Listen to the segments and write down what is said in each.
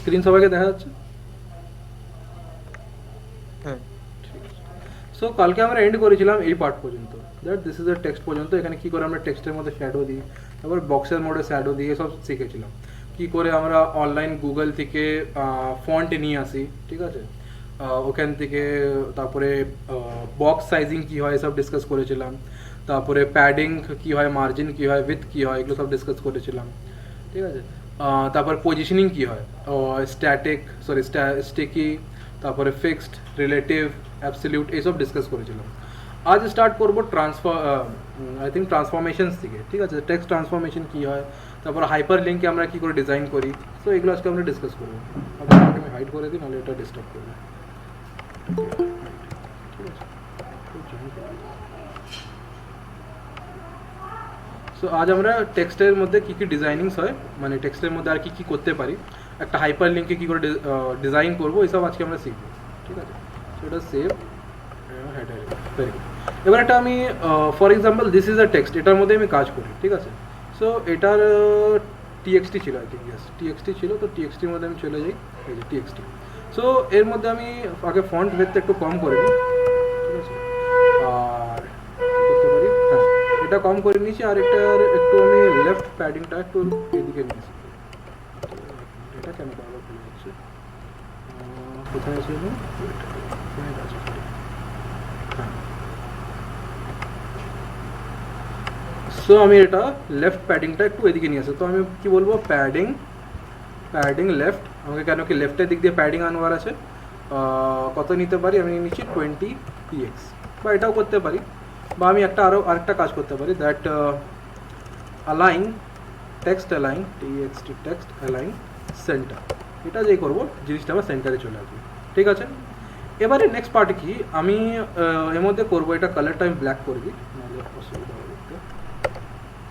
Screen সবাইকে দেখা যাচ্ছে? হ্যাঁ। ঠিক আছে। সো কালকে আমরা এন্ড করেছিলাম এই পার্ট পর্যন্ত, that this is the text পর্যন্ত। এখানে কী করে আমরা টেক্সটের মধ্যে শ্যাডো দিই, তারপর বক্সের মধ্যে শ্যাডো দিয়ে সব শিখেছিলাম। কী করে আমরা অনলাইন গুগল থেকে ফন্ট নিয়ে আসি, ঠিক আছে, ওখান থেকে তারপরে বক্স সাইজিং কী হয় সব ডিসকাস করেছিলাম। তারপরে প্যাডিং কী হয়, মার্জিন কী হয়, উইথ কী হয়, এগুলো সব ডিসকাস করেছিলাম, ঠিক আছে। তারপর পজিশনিং কী হয়, স্ট্যাটিক সরি স্টিকি, তারপরে ফিক্সড, রিলেটিভ, অ্যাবসলিউট, এইসব ডিসকাস করেছিলাম। আজ স্টার্ট করবো আই থিঙ্ক ট্রান্সফরমেশনস থেকে, ঠিক আছে। টেক্সট ট্রান্সফরমেশন কী হয়, তারপর হাইপার লিঙ্কে আমরা কী করে ডিজাইন করি, সো এগুলো আজকে আমরা ডিসকাস করবো। আপনাকে আমি হাইড করে দিই, নাহলে এটা ডিস্টার্ব করবে, ঠিক আছে। সো আজ আমরা টেক্সটের মধ্যে কী কী ডিজাইনিংস হয়, মানে টেক্সটের মধ্যে আর কী কী করতে পারি, একটা হাইপার লিঙ্কে কী করে ডিজাইন করবো, এইসব আজকে আমরা শিখবো, ঠিক আছে। সো এটা সেভ হেডার, ভেরি গুড। এবার একটা আমি for example this is a text, এটার মধ্যে আমি কাজ করি, ঠিক আছে। সো এটার টিএক্সটি ছিল, আই থিঙ্ক ইয়েস টিএক্সটি ছিল, তো টিএক্সটির মধ্যে আমি চলে যাই, এই যে টিএক্সটি। সো এর মধ্যে আমি আগে ফন্ট ভেদটা একটু কম করে নিই, ঠিক আছে। আর করতে পারি, হ্যাঁ, এটা কম করে নিয়েছি, আর এটার একটু আমি লেফট প্যাডিংটা একটু এদিকে নিয়েছি। এটা কেন বারবার খুলে যাচ্ছে, কোথায় আছে এটা? হ্যাঁ, সো আমি এটা লেফট প্যাডিংটা একটু এদিকে নিয়ে আসি, তো আমি কি বলবো, প্যাডিং প্যাডিং লেফট। আমাকে কেন কি লেফটের দিক দিয়ে প্যাডিং আনবার আছে, কত নিতে পারি আমি নিচ্ছি 20 px, বা এটাও করতে পারি, বা আমি আরেকটা কাজ করতে পারি, that align text align TXT text align centre. এটা যেই করবো জিনিসটা আমার সেন্টারে চলে আসবে, ঠিক আছে। এবারে নেক্সট পার্ট কি, আমি এর মধ্যে করবো, এটা কালারটা আমি ব্ল্যাক করে দিই, নাহলে অসুবিধা হবে দেখতে,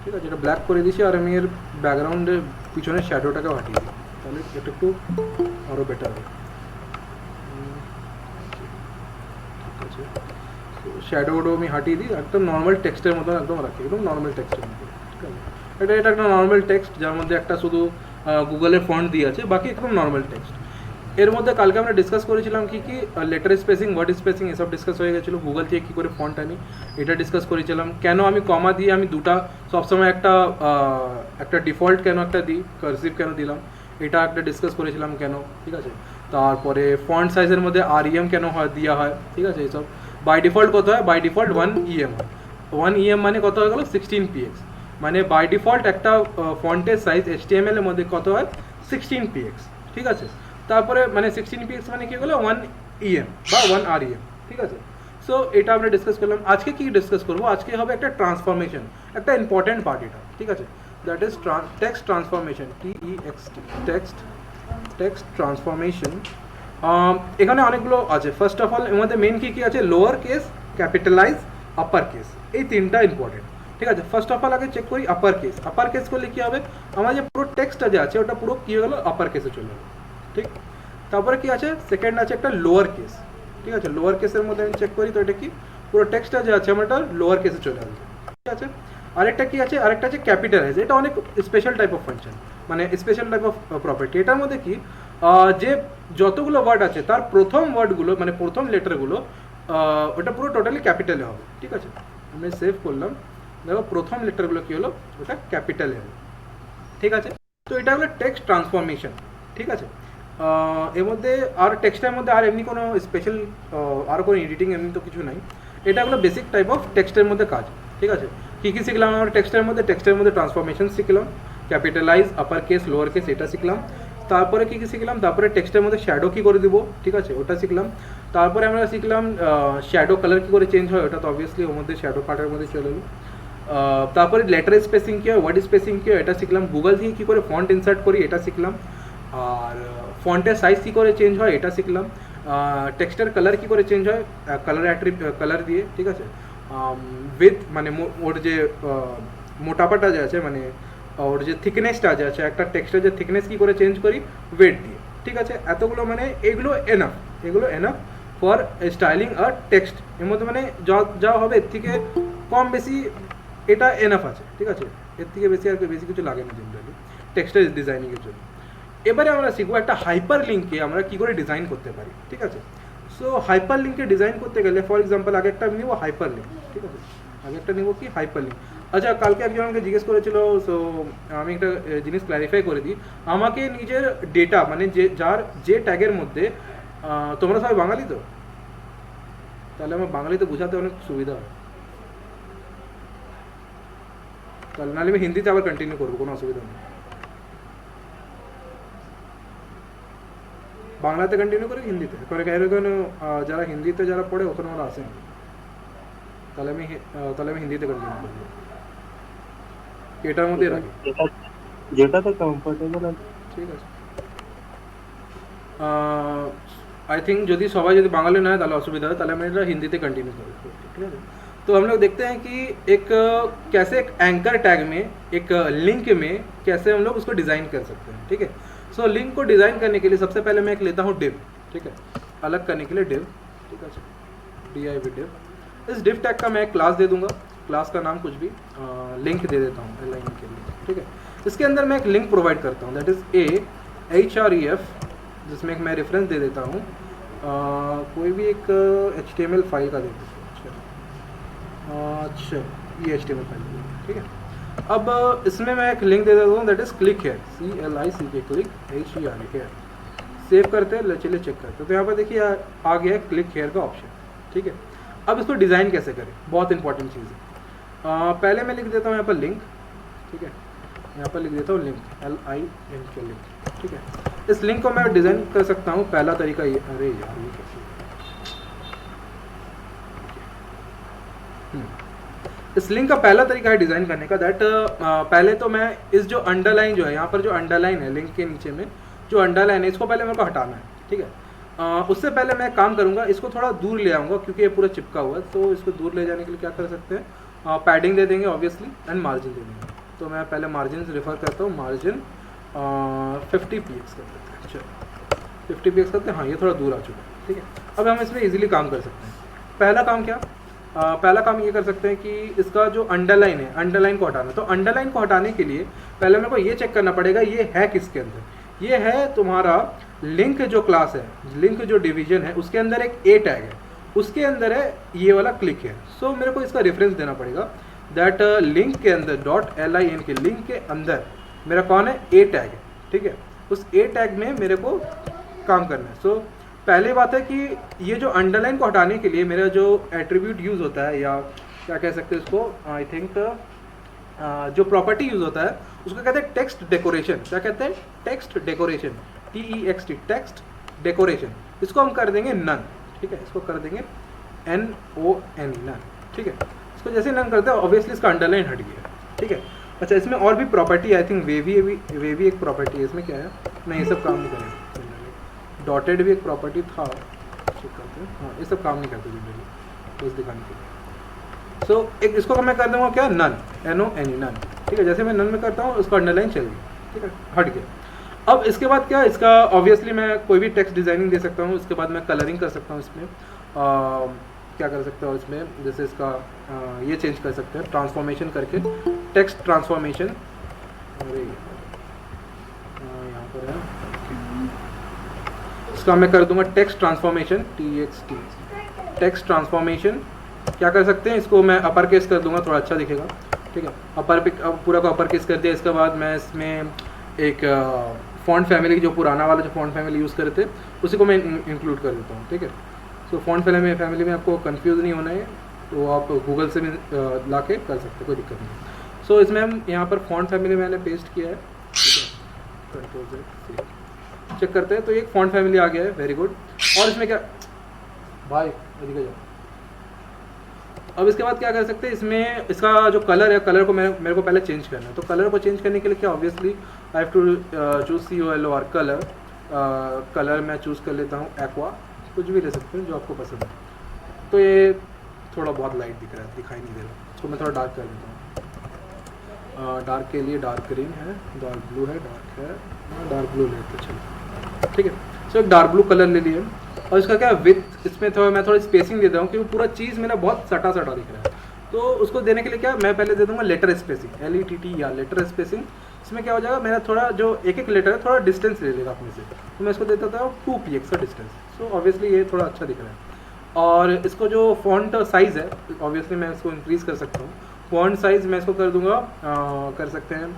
ঠিক আছে। এটা ব্ল্যাক করে দিয়েছি, আর আমি এর ব্যাকগ্রাউন্ডের পিছনে শ্যাডোটাকে হাঁটিয়ে দিই, তাহলে এটা একটু আরও বেটার হবে, ঠিক আছে। শ্যাডোটাও আমি হাঁটিয়ে দিই, একদম নর্মাল টেক্সটের মতো একদম রাখি, একদম নর্মাল টেক্সটের মতো, ঠিক আছে। এটা একটা নর্মাল টেক্সট, যার মধ্যে একটা শুধু গুগলের ফন্ট দিয়ে আছে, বাকি একদম নর্মাল টেক্সট। এর মধ্যে কালকে আমরা ডিসকাস করেছিলাম কি কি, লেটার স্পেসিং, ওয়ার্ড স্পেসিং, এসব ডিসকাস হয়ে গেছিলো। গুগল থেকে কী করে ফন্ট আনি এটা ডিসকাস করেছিলাম। কেন আমি কমা দিয়ে আমি দুটা সবসময় একটা ডিফল্ট কেন একটা দিই, কার্সিভ কেন দিলাম, এটা একটা ডিসকাস করেছিলাম কেন, ঠিক আছে। তারপরে ফন্ট সাইজের মধ্যে REM কেন হয় দেওয়া হয়, ঠিক আছে। এইসব বাই ডিফল্ট কত হয়, বাই ডিফল্ট 1 EM হয়। 1 EM মানে কত হয়ে গেলো, 16 px, মানে বাই ডিফল্ট একটা ফন্টের সাইজ HTML এর মধ্যে কত হয়, 16 px, ঠিক আছে। তারপরে মানে 16 px মানে কি হলো 1 EM বা 1 REM, ঠিক আছে। সো এটা আমরা ডিসকাস করলাম। আজকে কি ডিসকাস করবো, আজকে হবে একটা ট্রান্সফরমেশন, একটা ইম্পর্টেন্ট পার্ট এটা, ঠিক আছে। That is text transformation, TEXT, text transformation. এখানে অনেকগুলো আছে। ফার্স্ট অফ অল এর মধ্যে মেন কী কী আছে, lower case, capitalise, upper case, এই তিনটা ইম্পর্টেন্ট, ঠিক আছে। ফার্স্ট অফ অল আগে চেক করি আপার কেস। আপার কেস করলে কী হবে, আমার যে পুরো টেক্সটটা যে আছে ওটা পুরো কী হয়ে গেলো, আপার কেসে চলে গেলো, ঠিক। তারপরে কি আছে, সেকেন্ড আছে একটা লোয়ার কেস, ঠিক আছে। লোয়ার কেসের মধ্যে আমি চেক করি, তো এটা কি পুরো টেক্সটটা যে আছে আমার লোয়ার কেসে চলে আসবে, ঠিক আছে। আরেকটা কি আছে, আরেকটা আছে ক্যাপিটালাইজ। এটা অনেক স্পেশাল টাইপ অফ ফাংশন, মানে স্পেশাল টাইপ অফ প্রপার্টি। এটার মধ্যে কি, যে যতগুলো ওয়ার্ড আছে তার প্রথম ওয়ার্ডগুলো মানে প্রথম লেটারগুলো ওটা পুরো টোটালি ক্যাপিটালে হবে, ঠিক আছে। আমি সেভ করলাম, দেখো প্রথম লেটারগুলো কী হলো, ওটা ক্যাপিটালে হলো, ঠিক আছে। তো এটা হলো টেক্সট ট্রান্সফরমেশন, ঠিক আছে। এর মধ্যে আর টেক্সটের মধ্যে আর এমনি কোনো স্পেশাল আর কোনো এডিটিং এমনি তো কিছু নাই। এটা হলো বেসিক টাইপ অফ টেক্সটের মধ্যে কাজ, ঠিক আছে। কী কী শিখলাম আমরা টেক্সটের মধ্যে ট্রান্সফরমেশন শিখলাম, capitalise, upper case, lower case, এটা শিখলাম। তারপরে কী কী শিখলাম, তারপরে টেক্সটের মধ্যে শ্যাডো কী করে দিব, ঠিক আছে, ওটা শিখলাম। তারপরে আমরা শিখলাম শ্যাডো কালার কী করে চেঞ্জ হয়, ওটা তো অবভিয়াসলি ওর মধ্যে শ্যাডো পার্টের মধ্যে চলে এলো। তারপরে লেটার স্পেসিং কী হয়, ওয়ার্ড স্পেসিং কী হয়, এটা শিখলাম। গুগল থেকে কী করে ফন্ট ইনসার্ট করি, এটা শিখলাম। আর ফন্টের সাইজ কী করে চেঞ্জ হয়, এটা শিখলাম। টেক্সটের কালার কী করে চেঞ্জ হয়, কালার দিয়ে, ঠিক আছে। উইথ মানে ওর যে মোটাপাটা যে আছে, মানে ওর যে থিকনেসটা যে আছে, একটা টেক্সটের যে থিকনেস কী করে চেঞ্জ করি, ওয়েট দিয়ে, ঠিক আছে। এতগুলো মানে এগুলো এনাফ ফর স্টাইলিং আর টেক্সট। এর মধ্যে মানে যা হবে এর থেকে কম বেশি এটা এনাফ আছে, ঠিক আছে। এর থেকে বেশি আর বেশি কিছু লাগে না জেনারেলি টেক্সটাইল ডিজাইনিংয়ের জন্য। এবারে আমরা শিখবো একটা হাইপার লিঙ্কে আমরা কি করে ডিজাইন করতে পারি, ঠিক আছে। সো হাইপার লিঙ্কে ডিজাইন করতে গেলে ফর এক্সাম্পল আগে একটা নিব হাইপার লিঙ্ক, ঠিক আছে, আগে একটা নিব কি হাইপার লিঙ্ক। আচ্ছা, কালকে একজন আমাকে জিজ্ঞেস করেছিল, সো আমি একটা জিনিস ক্ল্যারিফাই করে দিই। আমাকে নিজের ডেটা মানে যে ট্যাগের মধ্যে তোমরা সবাই বাঙালি তো, তাহলে আমার বাঙালিতে বোঝাতে অনেক সুবিধা হয়, তাহলে নাহলে আমি হিন্দিতে আবার কন্টিনিউ করবো, কোনো অসুবিধা নেই। বাংলাতে কন্টিনিউ করে হিন্দিতে করে কেন যারা হিন্দিতে যারা পড়ে ওখানে ওরা আসেন, তাহলে আমি হিন্দিতে কন্টিনিউ করবো, এটার মধ্যে রাখি যেটাতে কমফোর্টেবল আছে, ঠিক আছে। आई थिंक যদি সবাই যদি বাঙালি না হয় তাহলে অসুবিধা হয়, তাহলে আমি এটা হিंदी कंटिन्यू करूँ, ठीक है। तो हम लोग देखते हैं कि एक कैसे एक एंकर टैग में एक लिंक में कैसे हम लोग उसको डिज़ाइन कर सकते हैं, ठीक है। सो लिंक को डिज़ाइन करने के लिए सबसे पहले मैं एक लेता हूँ डिव, ठीक है, अलग करने के लिए डिव, ठीक है, div डिव। इस डिव टैग का मैं एक क्लास दे दूंगा, क्लास का नाम कुछ भी लिंक दे देता हूँ लाइन के लिए, ठीक है। इसके अंदर मैं एक लिंक प्रोवाइड करता हूँ, दैट इज़ href, जिसमें एक मैं रेफरेंस दे देता हूँ, कोई भी एक HTML फाइल का दे देता हूँ। अच्छा, ये HTML फाइल, ठीक है। अब इसमें मैं एक लिंक दे देता हूँ, that is click here, CLICK, click HER, here. Save करते हैं, चलिए चेक करते हैं। तो यहाँ पर देखिए आ गया क्लिक हेयर का ऑप्शन, ठीक है। अब इसको डिज़ाइन कैसे करें, बहुत इंपॉर्टेंट चीज़ है। पहले मैं लिख देता हूँ यहाँ पर लिंक, ठीक है, यहाँ पर लिख देता हूँ लिंक, LINK लिंक, ठीक है। इस लिंक को मैं डिज़ाइन कर सकता हूँ, पहला तरीका ये, अरे यार ये कैसे, इस लिंक का पहला तरीका है डिज़ाइन करने का, दैट पहले तो मैं इस जो अंडरलाइन जो है यहाँ पर जो अंडरलाइन है लिंक के नीचे में जो अंडरलाइन है इसको पहले मेरे को हटाना है, ठीक है। उससे पहले मैं काम करूँगा, इसको थोड़ा दूर ले आऊँगा क्योंकि ये पूरा चिपका हुआ है। तो इसको दूर ले जाने के लिए क्या कर सकते हैं, पैडिंग दे देंगे ऑब्वियसली, एंड मार्जिन दे देंगे। तो मैं पहले मार्जिन रेफर करता हूँ, मार्जिन 50px कर देते हैं, चलो 50px करते हैं, हाँ ये थोड़ा दूर आ चुका है, ठीक है। अब हम इसमें इजीली काम कर सकते हैं। पहला काम क्या, पहला काम ये कर सकते हैं कि इसका जो अंडरलाइन है, अंडरलाइन को हटाना। तो अंडरलाइन को हटाने के लिए पहले मेरे को ये चेक करना पड़ेगा ये है किसके अंदर, ये है तुम्हारा लिंक जो क्लास है, लिंक जो डिवीजन है उसके अंदर एक ए टैग है, उसके अंदर है ये वाला क्लिक है। सो मेरे को इसका रेफरेंस देना पड़ेगा, दैट लिंक के अंदर .lin के लिंक के अंदर मेरा कौन है, ए टैग है, ठीक है। उस ए टैग में मेरे को काम करना है। सो पहली बात है कि ये जो अंडरलाइन को हटाने के लिए मेरा जो एट्रीब्यूट यूज़ होता है, या क्या कह सकते हैं इसको, आई थिंक जो प्रॉपर्टी यूज़ होता है उसको कहते हैं टेक्स्ट डेकोरेशन। क्या कहते हैं, text decoration, TEXT, text decoration. इसको हम कर देंगे नन, ठीक है, इसको कर देंगे NON, नन, ठीक है। इसको जैसे नन करते हैं ऑब्वियसली इसका अंडरलाइन हट गया, ठीक है। अच्छा, इसमें और भी प्रॉपर्टी, आई थिंक वेवी एक प्रॉपर्टी है, इसमें क्या है, नहीं ये सब काम नहीं करेगा, डॉटेड भी एक प्रॉपर्टी था, चेक करते हैं, हाँ ये सब काम नहीं करते जनरली, बस दिखाने के लिए। सो एक इसको मैं कर दूँगा क्या, नन, NON, नन, ठीक है। जैसे मैं नन में करता हूँ उसका अंडरलाइन चल गया, ठीक है, हट गया। अब इसके बाद क्या, इसका ऑब्वियसली मैं कोई भी टेक्स्ट डिज़ाइनिंग दे सकता हूँ, उसके बाद मैं कलरिंग कर सकता हूँ इसमें, क्या कर सकते हो इसमें, जैसे इसका ये चेंज कर सकते हैं ट्रांसफॉर्मेशन करके, टेक्स्ट ट्रांसफॉर्मेशन, अरे यहाँ पर है, इसका मैं कर दूंगा text transformation, TXT, text transformation. क्या कर सकते हैं, इसको मैं अपर केस कर दूंगा, थोड़ा अच्छा दिखेगा, ठीक है। पूरा को अपर केस कर दिया। इसके बाद मैं इसमें एक फ़ॉन्ट फैमिली, जो पुराना वाला जो फ़ॉन्ट फैमिली यूज़ करते उसी को मैं इंक्लूड कर देता हूँ, ठीक है। सो फ़ॉन्ट फैमिली में आपको कंफ्यूज नहीं होना है, तो आप गूगल से भी ला के कर सकते हैं, कोई दिक्कत नहीं। सो इसमें हम यहाँ पर फ़ॉन्ट फैमिली मैंने पेस्ट किया है, ठीक है, कंट्रोल से चेक करते हैं, तो एक फ़ॉन्ट फैमिली आ गया है, वेरी गुड। और इसमें क्या भाई, जाओ। अब इसके बाद क्या कर सकते हैं, इसमें इसका जो कलर है, कलर को मेरे को पहले चेंज करना है। तो कलर को चेंज करने के लिए क्या, obviously I have to choose COLOR, colour मैं चूज़ कर लेता हूँ एक्वा, कुछ भी ले सकते हैं जो आपको पसंद है। तो ये थोड़ा बहुत लाइट दिख रहा है, दिखाई नहीं दे रहा, इसको मैं थोड़ा डार्क कर देता हूँ। डार्क के लिए डार्क ग्रीन है, डार्क ब्लू है, डार्क है, डार्क ब्लू लेते चलो, ठीक है। सो एक डार्क ब्लू कलर ले लिए, और इसका क्या विथ, इसमें मैं थोड़ी स्पेसिंग दे रहा हूँ क्योंकि पूरा चीज़ मेरा बहुत सटा दिख रहा है। तो उसको देने के लिए क्या मैं पहले दे दूंगा लेटर स्पेसिंग, LETT या लेटर स्पेसिंग। इसमें क्या हो जाएगा, मेरा थोड़ा जो एक एक लेटर है थोड़ा डिस्टेंस ले लेगा अपने से, तो मैं इसको देता था 2px का डिस्टेंस। सो ऑब्वियसली ये थोड़ा अच्छा दिख रहा है। और इसको जो फॉन्ट साइज़ है ऑब्वियसली मैं इसको इंक्रीज़ कर सकता हूँ। फॉन्ट साइज़ मैं इसको कर दूंगा कर सकते हैं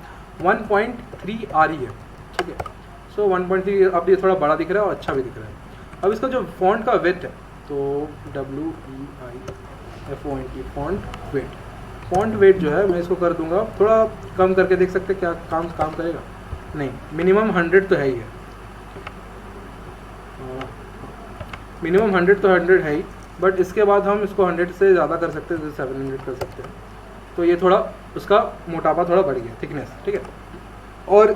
1.3 RE है, ठीक है। सो 1.3 अब ये थोड़ा बड़ा दिख रहा है और अच्छा भी दिख रहा है। अब इसका जो फॉन्ट का वेट है तो WEIFONT font weight, font weight जो है मैं इसको कर दूंगा थोड़ा कम करके, देख सकते हैं क्या काम करेगा। नहीं, मिनिमम 100 तो है ही है, मिनिमम 100 तो 100 है ही, बट इसके बाद हम इसको 100 से ज़्यादा कर सकते हैं, जैसे 700 कर सकते हैं। तो ये थोड़ा उसका मोटापा थोड़ा बढ़ गया, थिकनेस, ठीक है। और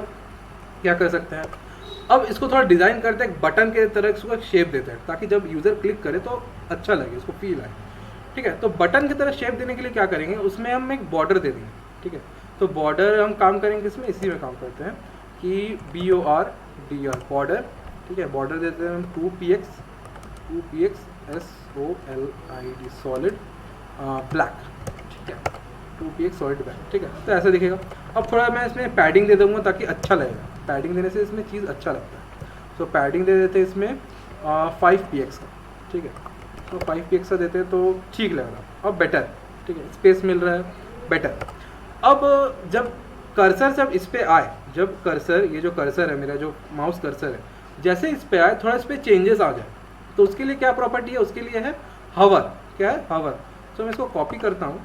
क्या कर सकते हैं, अब इसको थोड़ा डिज़ाइन करते हैं, एक बटन के तरह इसको एक शेप देते हैं ताकि जब यूज़र क्लिक करे तो अच्छा लगे, उसको फील आए, ठीक है। तो बटन की तरह शेप देने के लिए क्या करेंगे, उसमें हम एक बॉर्डर दे देंगे, ठीक है। तो बॉर्डर हम काम करेंगे इसमें, इसी में काम करते हैं कि BORDER बॉर्डर, ठीक है। बॉर्डर देते हैं हम 2px SOLID सॉलिड ब्लैक, ठीक है। 2px सॉलिड ब्लैक, ठीक है। तो ऐसा दिखेगा। अब थोड़ा मैं इसमें पैडिंग दे दूँगा ताकि अच्छा लगेगा, पैडिंग देने से इसमें चीज़ अच्छा लगता है। तो पैडिंग दे देते हैं इसमें 5px का, ठीक है। तो 5px का देते हैं तो ठीक लग रहा, अब बेटर, ठीक है, स्पेस मिल रहा है, बेटर। अब जब कर्सर जब इस पर आए, जब कर्सर, ये जो कर्सर है मेरा जो माउस कर्सर है, जैसे इस पर आए थोड़ा इस पर चेंजेस आ जाए, तो उसके लिए क्या प्रॉपर्टी है, उसके लिए है हवर, क्या है, हवर। तो मैं इसको कॉपी करता हूँ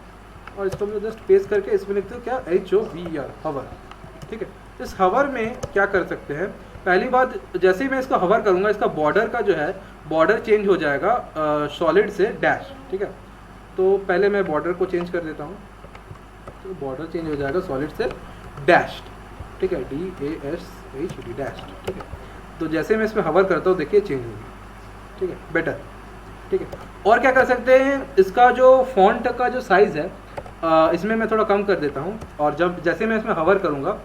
और इसको मैं जस्ट पेस्ट करके इसमें लिखते हूँ क्या, HOVER हवर, ठीक है। इस हवर में क्या कर सकते हैं, पहली बात जैसे ही मैं इसको हवर करूँगा इसका बॉर्डर का जो है बॉर्डर चेंज हो जाएगा सॉलिड से डैश, ठीक है। तो पहले मैं बॉर्डर को चेंज कर देता हूँ, तो बॉर्डर चेंज हो जाएगा सॉलिड से डैश, ठीक है, DASHD डैश, ठीक है। तो जैसे मैं इसमें हवर करता हूँ देखिए चेंज होगी, ठीक है, बेटर, ठीक है। और क्या कर सकते हैं, इसका जो फॉन्ट का जो साइज़ है इसमें मैं थोड़ा कम कर देता हूँ, और जब जैसे मैं इसमें हवर करूँगा,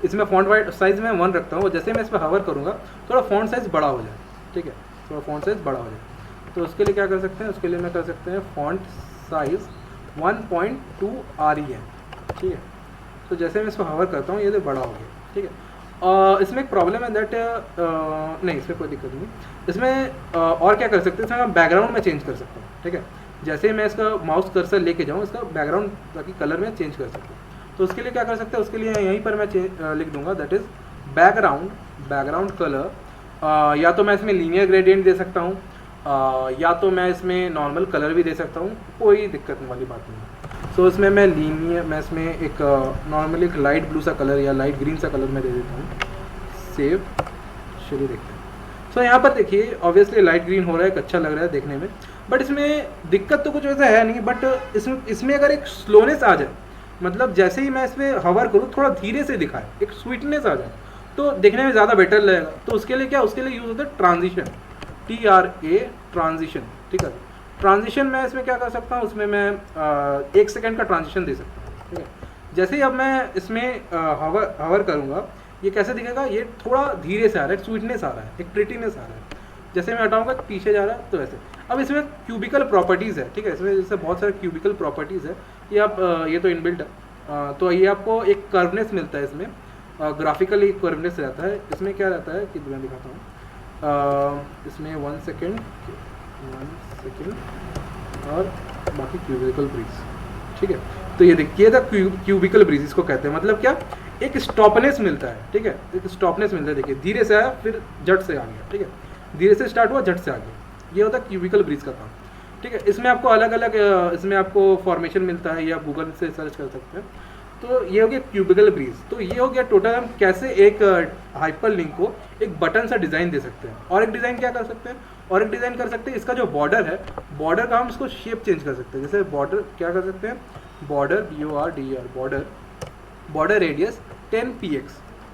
इसमें फॉन्ट वाइट साइज़ में 1 रखता हूँ, और जैसे मैं इसमें हवर करूँगा थोड़ा फॉन्ट साइज़ बड़ा हो जाए, ठीक है, थोड़ा फॉन्ट साइज़ बड़ा हो जाए। तो उसके लिए क्या कर सकते हैं, उसके लिए मैं कर सकते हैं फॉन्ट साइज़ 1.2 RE है, ठीक है। तो जैसे मैं इसको हवर करता हूँ ये तो बड़ा हो गया, ठीक है। इसमें एक प्रॉब्लम है दैट नहीं, इसमें कोई दिक्कत नहीं। इसमें और क्या कर सकते हैं, इसमें मैं बैकग्राउंड में चेंज कर सकता हूँ, ठीक है। जैसे ही मैं इसका माउस कर्सर लेके जाऊँ इसका बैकग्राउंड ताकि कलर में चेंज कर सकूँ, तो उसके लिए क्या कर सकते हैं, उसके लिए यहीं पर मैं लिख दूंगा दैट इज़ बैकग्राउंड कलर। या तो मैं इसमें लीनियर ग्रेडियंट दे सकता हूँ, या तो मैं इसमें नॉर्मल कलर भी दे सकता हूँ, कोई दिक्कत वाली बात नहीं है। सो इसमें मैं इसमें एक नॉर्मली एक लाइट ब्लू सा कलर या लाइट ग्रीन सा कलर मैं दे देता हूँ, सेव, चलिए देखते हैं। सो यहाँ पर देखिए ऑब्वियसली लाइट ग्रीन हो रहा है, एक अच्छा लग रहा है देखने में, बट इसमें दिक्कत तो कुछ वैसा है नहीं, बट इसमें अगर एक स्लोनेस आ जाए, मतलब जैसे ही मैं इसमें हवर करूँ थोड़ा धीरे से दिखाए, एक स्वीटनेस आ जाए तो देखने में ज़्यादा बेटर लगेगा। तो उसके लिए क्या, उसके लिए यूज़ होता है ट्रांजिशन, TRA ट्रांजिशन, ठीक है। ट्रांजिशन मैं इसमें क्या कर सकता हूँ, उसमें मैं 1 सेकेंड का ट्रांजिशन दे सकता हूँ, ठीक है। जैसे ही अब मैं इसमें हवर करूँगा ये कैसे दिखेगा, ये थोड़ा धीरे से आ रहा है, एक स्वीटनेस आ रहा है, एक प्रिटीनेस आ रहा है। जैसे मैं हटाऊँगा पीछे जा रहा है, तो ऐसे। अब इसमें क्यूबिकल प्रॉपर्टीज़ है, ठीक है, इसमें जैसे बहुत सारे क्यूबिकल प्रॉपर्टीज़ है, ये आप ये तो इनबिल्ट है, तो ये आपको एक कर्वनेस मिलता है इसमें, ग्राफिकली कर्वनेस रहता है इसमें। क्या रहता है कि मैं दिखाता हूँ, इसमें 1 सेकेंड और बाकी क्यूबिकल ब्रीज, ठीक है। तो ये देखिए था क्यूबिकल ब्रीज इसको कहते हैं, मतलब क्या, एक स्टॉपनेस मिलता है, ठीक है, एक स्टॉपनेस मिलता है। देखिए धीरे से आया फिर झट से आ गया, ठीक है, धीरे से स्टार्ट हुआ झट से आ गया, ये होता है क्यूबिकल ब्रीज का काम, ठीक है। इसमें आपको अलग अलग इसमें आपको फॉर्मेशन मिलता है, या गूगल से सर्च कर सकते हैं। तो ये हो गया क्यूबिकल ब्रीज। तो ये हो गया टोटल हम कैसे एक हाइपर लिंक को एक बटन सा डिज़ाइन दे सकते हैं। और एक डिज़ाइन क्या कर सकते हैं, और एक डिज़ाइन कर सकते हैं, इसका जो बॉर्डर है, बॉर्डर का हम इसको शेप चेंज कर सकते हैं। जैसे बॉर्डर क्या कर सकते हैं, border BORDER border radius 10px,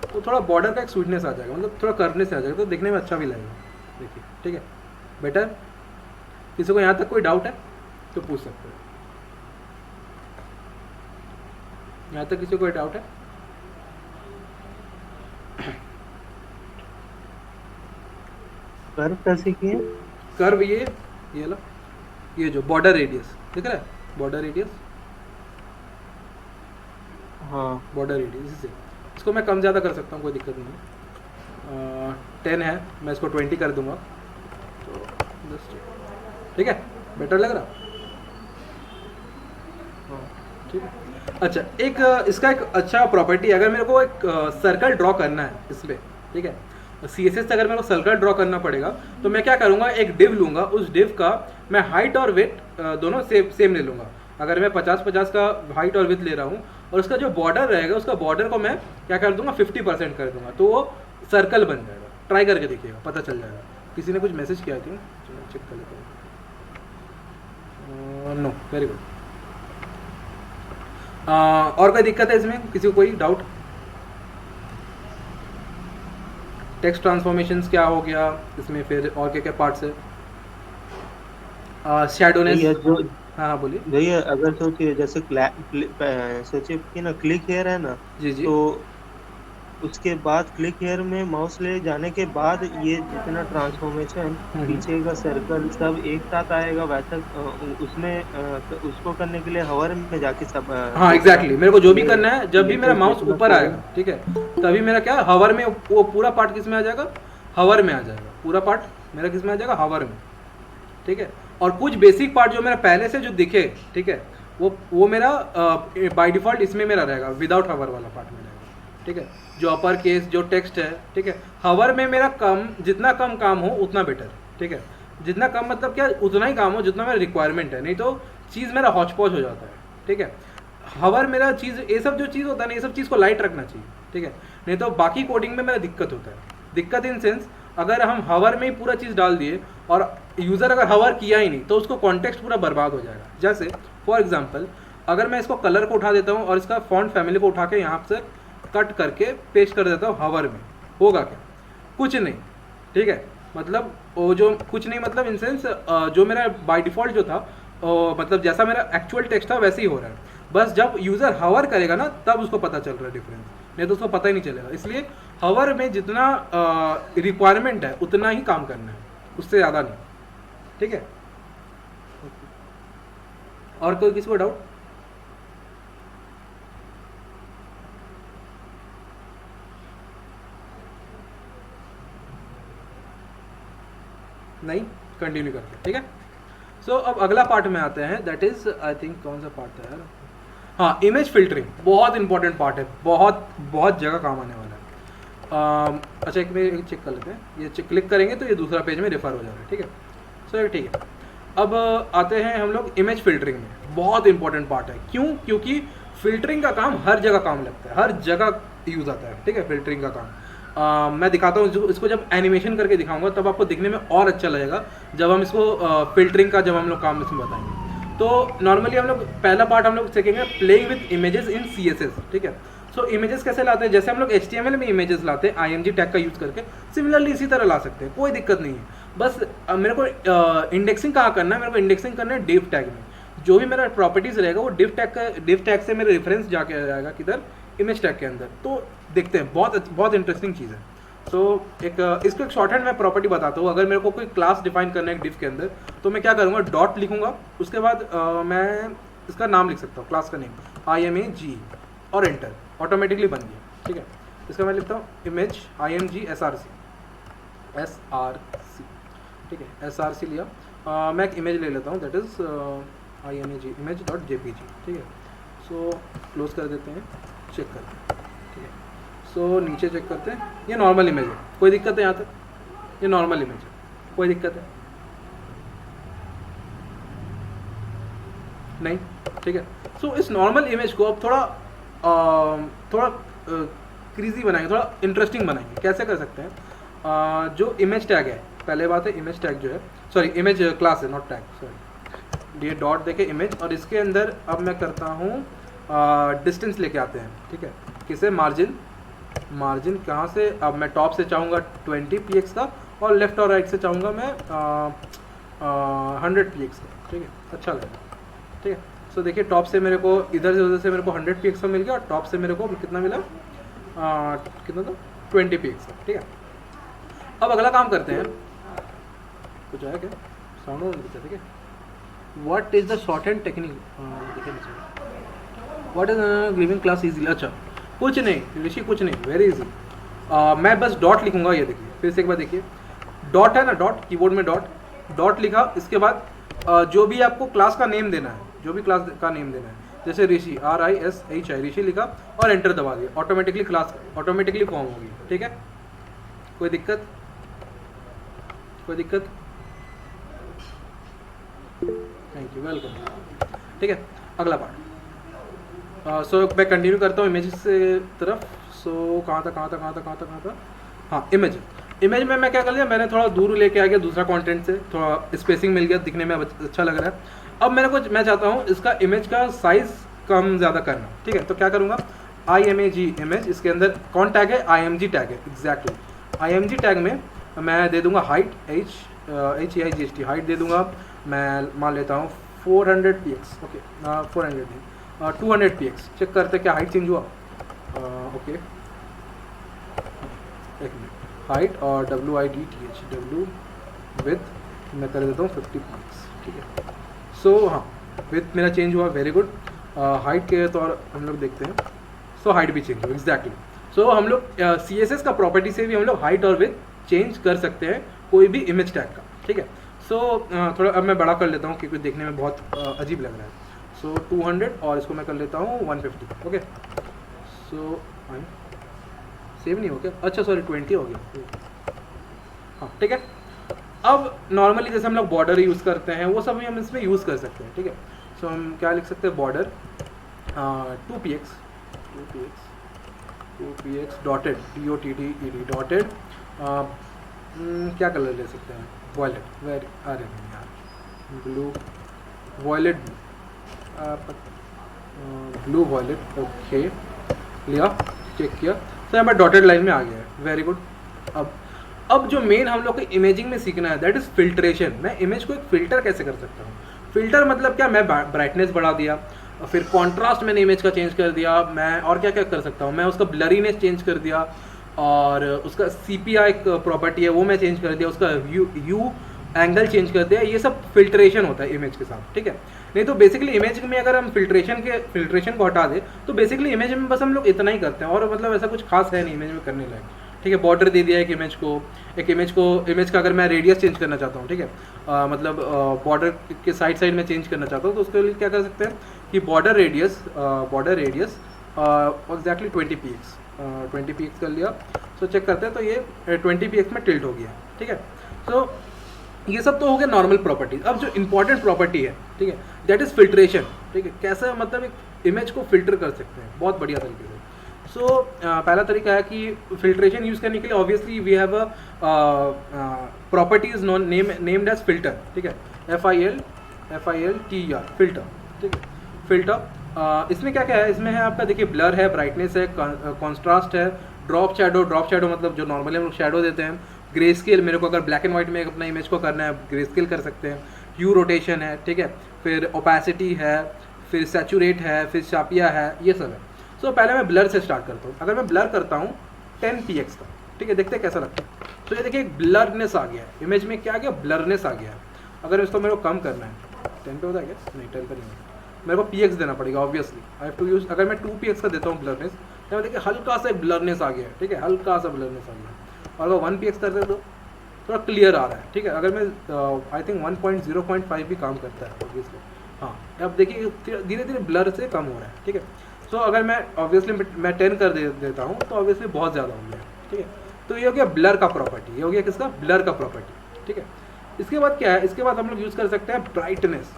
तो थोड़ा बॉर्डर का एक स्वीटनेस आ जाएगा, मतलब थोड़ा कर्वनेस आ जाएगा, तो देखने में अच्छा भी लगेगा। देखिए, ठीक है, बेटर। किसी को यहाँ तक कोई डाउट है तो पूछ सकते हैं, यहाँ तक किसी को कोई डाउट है? कर्व कैसे किए? कर्व ये लो, ये जो बॉर्डर रेडियस दिख रहा है, बॉर्डर रेडियस हाँ बॉर्डर रेडियस इसी से। इसको मैं कम ज़्यादा कर सकता हूँ, कोई दिक्कत नहीं है। 10 है, मैं इसको 20 कर दूंगा, तो जस्ट ठीक है, बेटर लग रहा। हाँ ठीक है। अच्छा, एक इसका एक अच्छा प्रॉपर्टी, अगर मेरे को एक सर्कल ड्रॉ करना है इस पर, ठीक है, CSS से अगर मेरे को सर्कल ड्रॉ करना पड़ेगा तो मैं क्या करूँगा, एक डिव लूँगा, उस डिव का मैं हाइट और विड्थ दोनों सेम ले लूँगा। अगर मैं 50-50 का हाइट और विड्थ ले रहा हूँ, और उसका जो बॉर्डर रहेगा, उसका बॉर्डर को मैं क्या कर दूंगा, 50% कर दूंगा, तो वो सर्कल बन जाएगा। ट्राई करके देखिएगा, पता चल जाएगा। किसी ने कुछ मैसेज किया थी, चलो चेक कर लेते हैं। No, very good. और कोई दिक्कत है इसमें, किसी को कोई डाउट? टेक्स्ट ट्रांसफॉर्मेशंस क्या हो गया इसमें, फिर और क्या क्या पार्ट्स है? शैडोनेस। भैया जो हाँ हाँ बोलिए। भैया अगर सोचिए जैसे सोचिए कि ना क्लिक हेयर है ना, जी जी। तो उसके बाद क्लिक हेयर में माउस ले जाने के बाद ये जितना ट्रांसफॉर्मेशन हम्म। पीछे का सर्कल सब एक साथ आएगा, वैसा उसमें उसको करने के लिए हवर में जाके सब हाँ दूसरा एग्जैक्टली, मेरे को जो भी ये करना है, जब भी मेरा माउस जितना ऊपर कोडिंग। आएगा, ठीक है, तभी मेरा क्या, हवर में वो पूरा पार्ट किस में आ जाएगा, हवर में आ जाएगा। पूरा पार्ट मेरा किस में आ जाएगा, हवर में। ठीक है। और कुछ बेसिक पार्ट जो मेरा पहले से जो दिखे, ठीक है, वो मेरा बाय डिफॉल्ट इसमें मेरा रहेगा, विदाउट हवर वाला पार्ट में रहेगा। ठीक है। जो अपर केस जो टेक्स्ट है, ठीक है, हवर में मेरा कम, जितना कम काम हो उतना बेटर। ठीक है। जितना कम मतलब क्या, उतना ही काम हो जितना मेरा रिक्वायरमेंट है, नहीं तो चीज़ मेरा हौच पौच हो जाता है। ठीक है। हवर मेरा चीज़, ये सब जो चीज़ होता है ना, ये सब चीज़ को लाइट रखना चाहिए। ठीक है। नहीं तो बाकी कोडिंग में मेरा दिक्कत होता है। दिक्कत इन सेंस, अगर हम हवर में ही पूरा चीज़ डाल दिए और यूज़र अगर हवर किया ही नहीं, तो उसको कॉन्टेक्स्ट पूरा बर्बाद हो जाएगा। जैसे फॉर एग्जांपल, अगर मैं इसको कलर को उठा देता हूँ और इसका फॉन्ट फैमिली को उठा के यहाँ से कट करके पेस्ट कर देता हूँ हवर में, होगा क्या? कुछ नहीं। ठीक है। मतलब वो जो कुछ नहीं, मतलब इन सेंस जो मेरा बाय डिफ़ॉल्ट जो था, मतलब जैसा मेरा एक्चुअल टेक्स्ट था वैसे ही हो रहा है। बस जब यूज़र हवर करेगा ना, तब उसको पता चल रहा है डिफरेंस, नहीं तो उसको पता ही नहीं चलेगा। इसलिए हवर में जितना रिक्वायरमेंट है उतना ही काम करना है, उससे ज़्यादा नहीं। ठीक है। और कोई किसी को डाउट? नहीं, कंटिन्यू करते। ठीक है। सो अब अगला पार्ट में आते हैं, दैट इज आई थिंक कौन सा पार्ट था यार, हाँ, इमेज फिल्टरिंग। बहुत इंपॉर्टेंट पार्ट है, बहुत बहुत जगह काम आने वाला है। अच्छा, एक मिनट चेक कर लेते हैं, ये क्लिक करेंगे तो ये दूसरा पेज में रेफर हो जा रहा है। ठीक है। सो ये ठीक है। अब आते हैं हम लोग इमेज फिल्टरिंग में। बहुत इंपॉर्टेंट पार्ट है। क्यों? क्योंकि फिल्टरिंग का काम हर जगह काम लगता है, हर जगह यूज़ आता है। ठीक है। फिल्टरिंग का काम मैं दिखाता हूँ, इसको जब एनिमेशन करके दिखाऊंगा तब आपको दिखने में और अच्छा लगेगा, जब हम इसको फिल्टरिंग का जब हम लोग काम इसमें बताएंगे। तो नॉर्मली हम लोग पहला पार्ट हम लोग सीखेंगे playing with images in CSS। ठीक है। सो इमेजेस कैसे लाते हैं, जैसे हम लोग HTML में इमेजेस लाते हैं IMG टैग का यूज़ करके, सिमिलरली इसी तरह ला सकते हैं, कोई दिक्कत नहीं है। बस मेरे को इंडेक्सिंग कहाँ करना है, मेरे को इंडेक्सिंग करना है डिव टैग में। जो भी मेरा प्रॉपर्टीज़ रहेगा वो डिव टैग से मेरे रेफरेंस जाके आ जाएगा किधर, इमेज टैग के अंदर। तो देखते हैं, बहुत इंटरेस्टिंग चीज़ है। सो इसको एक शॉर्ट हैंड मैं प्रॉपर्टी बताता हूँ। अगर मेरे को कोई क्लास डिफाइन करना है डिव के अंदर, तो मैं क्या करूँगा, डॉट लिखूँगा, उसके बाद मैं इसका नाम लिख सकता हूँ, क्लास का नेम IMAG, और एंटर, ऑटोमेटिकली बन गया। ठीक है। इसका मैं लिखता हूँ इमेज IMG SRC। ठीक है, SRC लिया। मैं एक इमेज ले लेता हूँ, दैट इज़ IMAG image.jpg। ठीक है। सो क्लोज कर देते हैं, चेक करते हैं। ठीक है। सो नीचे चेक करते हैं, ये नॉर्मल इमेज है, कोई दिक्कत है यहाँ तक? ये नॉर्मल इमेज है, कोई दिक्कत है? नहीं। ठीक है। सो इस नॉर्मल इमेज को अब थोड़ा क्रीजी बनाएंगे, थोड़ा इंटरेस्टिंग बनाएंगे। कैसे कर सकते हैं? जो इमेज टैग है, पहले बात है इमेज टैग जो है, सॉरी इमेज क्लास है, नॉट टैग, सॉरी, ये डॉट देके इमेज, और इसके अंदर अब मैं करता हूँ डिस्टेंस लेके आते हैं। ठीक है। किसे? मार्जिन कहाँ से? अब मैं टॉप से चाहूँगा 20 px का, और लेफ्ट और राइट से चाहूँगा मैं 100 px का। ठीक है। अच्छा लगेगा। ठीक है। सो देखिए, टॉप से मेरे को इधर से उधर से मेरे को 100 px का मिल गया, और टॉप से मेरे को कितना मिला, कितना था, 20 px का। ठीक है। अब अगला काम करते हैं, कुछ आया क्या साउंड? ठीक है। What is the short hand technique? देखिए what is living class easy? अच्छा कुछ नहीं ऋषि, कुछ नहीं, वेरी इजी। मैं बस डॉट लिखूंगा, ये देखिए फिर से एक बार देखिए, डॉट है ना, डॉट कीबोर्ड में डॉट लिखा, इसके बाद जो भी आपको क्लास का नेम देना है, जो भी क्लास का नेम देना है, जैसे ऋषि RISHI ऋषि लिखा और एंटर दबा दिया, ऑटोमेटिकली क्लास ऑटोमेटिकली फॉर्म होगी। ठीक है, कोई दिक्कत? कोई दिक्कत? Thank you, welcome. ठीक है, अगला पार्ट। सो मैं कंटिन्यू करता हूँ इमेज से तरफ। सो कहाँ था? हाँ, इमेज में मैं क्या कर लिया, मैंने थोड़ा दूर लेके आ गया दूसरा कंटेंट से, थोड़ा स्पेसिंग मिल गया, दिखने में अच्छा लग रहा है। अब मैं चाहता हूँ इसका इमेज का साइज कम ज़्यादा करना। ठीक है, तो क्या करूँगा, IMG इमेज, इसके अंदर कौन टैग है? IMG टैग है, एग्जैक्टली। IMG टैग में मैं दे दूंगा हाइट, HEIGHT हाइट दे दूंगा, मैं मान लेता हूँ 400 px। ओके, 400 नहीं, 200 px। चेक करते क्या हाइट चेंज हुआ? ओके, एक मिनट, हाइट और WIDTH विथ मैं कर देता हूँ 50 px। ठीक है, सो हाँ, विथ मेरा चेंज हुआ, वेरी गुड। हाइट के तौर हम लोग देखते हैं, सो हाइट भी चेंज हुआ, एग्जैक्टली। सो हम लोग CSS का प्रॉपर्टी से भी हम लोग हाइट और विथ चेंज कर सकते हैं कोई भी इमेज टैग का। ठीक है, सो थोड़ा अब मैं बड़ा कर लेता हूँ क्योंकि देखने में बहुत अजीब लग रहा है। सो 200 और इसको मैं कर लेता हूँ 150। ओके, सो सेव नहीं हो गया, अच्छा सॉरी 20 हो गया। हाँ ठीक है, अब नॉर्मली जैसे हम लोग बॉर्डर यूज़ करते हैं वो सब भी हम इसमें यूज़ कर सकते हैं। ठीक है, सो हम क्या लिख सकते हैं, border 2px dotted, DOTTED dotted, क्या कलर ले सकते हैं, वॉयलेट, वेरी, अरे नहीं यार, blue violet, blue violet. Okay, लिया, चेक किया, तो यहाँ पर डॉटेड लाइन में आ गया है, वेरी गुड। अब जो मेन हम लोग को इमेजिंग में सीखना है दैट इज़ फिल्ट्रेशन। मैं इमेज को एक फ़िल्टर कैसे कर सकता हूँ? फ़िल्टर मतलब क्या, मैं ब्राइटनेस बढ़ा दिया, फिर कॉन्ट्रास्ट मैंने इमेज का चेंज कर दिया, मैं और क्या क्या कर सकता हूँ, मैं उसका ब्लरीनेस चेंज कर दिया, और उसका CPI एक प्रॉपर्टी है वो मैं चेंज कर दिया, उसका यू एंगल चेंज कर दिया। ये सब फिल्ट्रेशन होता है इमेज के साथ। ठीक है, नहीं तो बेसिकली इमेज में अगर हम फिल्ट्रेशन को हटा दें तो बेसिकली इमेज में बस हम लोग इतना ही करते हैं, और मतलब ऐसा कुछ खास है नहीं इमेज में करने लायक। ठीक है, बॉर्डर दे दिया एक इमेज का अगर मैं रेडियस चेंज करना चाहता हूँ, ठीक है, मतलब बॉर्डर के साइड में चेंज करना चाहता हूँ, तो उसके लिए क्या कर सकते हैं कि बॉर्डर रेडियस एग्जैक्टली 20 px कर लिया। सो चेक करते हैं तो ये 20 px में टिल्ट हो गया। ठीक है, सो ये सब तो हो गया नॉर्मल प्रॉपर्टीज। अब जो इंपॉर्टेंट प्रॉपर्टी है, ठीक है, दैट इज़ फिल्ट्रेशन। ठीक है, कैसे मतलब एक इमेज को फिल्टर कर सकते हैं बहुत बढ़िया तरीके से। सो पहला तरीका है कि फिल्ट्रेशन यूज़ करने के लिए obviously we have a properties named as filter. ठीक है, FILTER फिल्टर। ठीक है, फिल्टर इसमें क्या क्या है, इसमें है आपका देखिए ब्लर है, ब्राइटनेस है, कॉन्ट्रास्ट है, ड्रॉप शैडो मतलब जो नॉर्मली हम लोग शैडो देते हैं, ग्रे स्केल, मेरे को अगर ब्लैक एंड वाइट में अपना इमेज को करना है ग्रे स्केल कर सकते हैं, ह्यू रोटेशन है, ठीक है, फिर ओपेसिटी है, फिर सैचुरेट है, फिर शापिया है, ये सब है। सो पहले मैं ब्लर से स्टार्ट करता हूँ। अगर मैं ब्लर करता हूँ 10 px का, ठीक है, देखते हैं कैसा लगता है। तो ये देखिए एक ब्लरनेस आ गया है, इमेज में क्या आ गया, ब्लरनेस आ गया है। अगर इसको मेरे को कम करना है 10 पे होता है क्या, नहीं 10 पे नहीं होता, मेरे को px देना पड़ेगा obviously, I have to use. अगर मैं 2 px का देता हूँ ब्लरनेस, तो देखिए हल्का सा एक ब्लरनेस आ गया है। ठीक है, हल्का सा ब्लरनेस आ गया है। और अगर 1 px करते तो थोड़ा क्लियर आ रहा है। ठीक है, अगर मैं आई थिंक 1.0.5 भी काम करता है ऑब्वियसली। हाँ, अब देखिए धीरे धीरे ब्लर से कम हो रहा है। ठीक है, सो अगर मैं ऑब्वियसली मैं 10 कर देता हूँ तो ऑब्वियसली बहुत ज़्यादा हो गया। ठीक है, तो ये हो गया ब्लर का प्रॉपर्टी, ये हो गया किसका, ब्लर का प्रॉपर्टी। ठीक है, इसके बाद क्या है, इसके बाद हम लोग यूज़ कर सकते हैं ब्राइटनेस,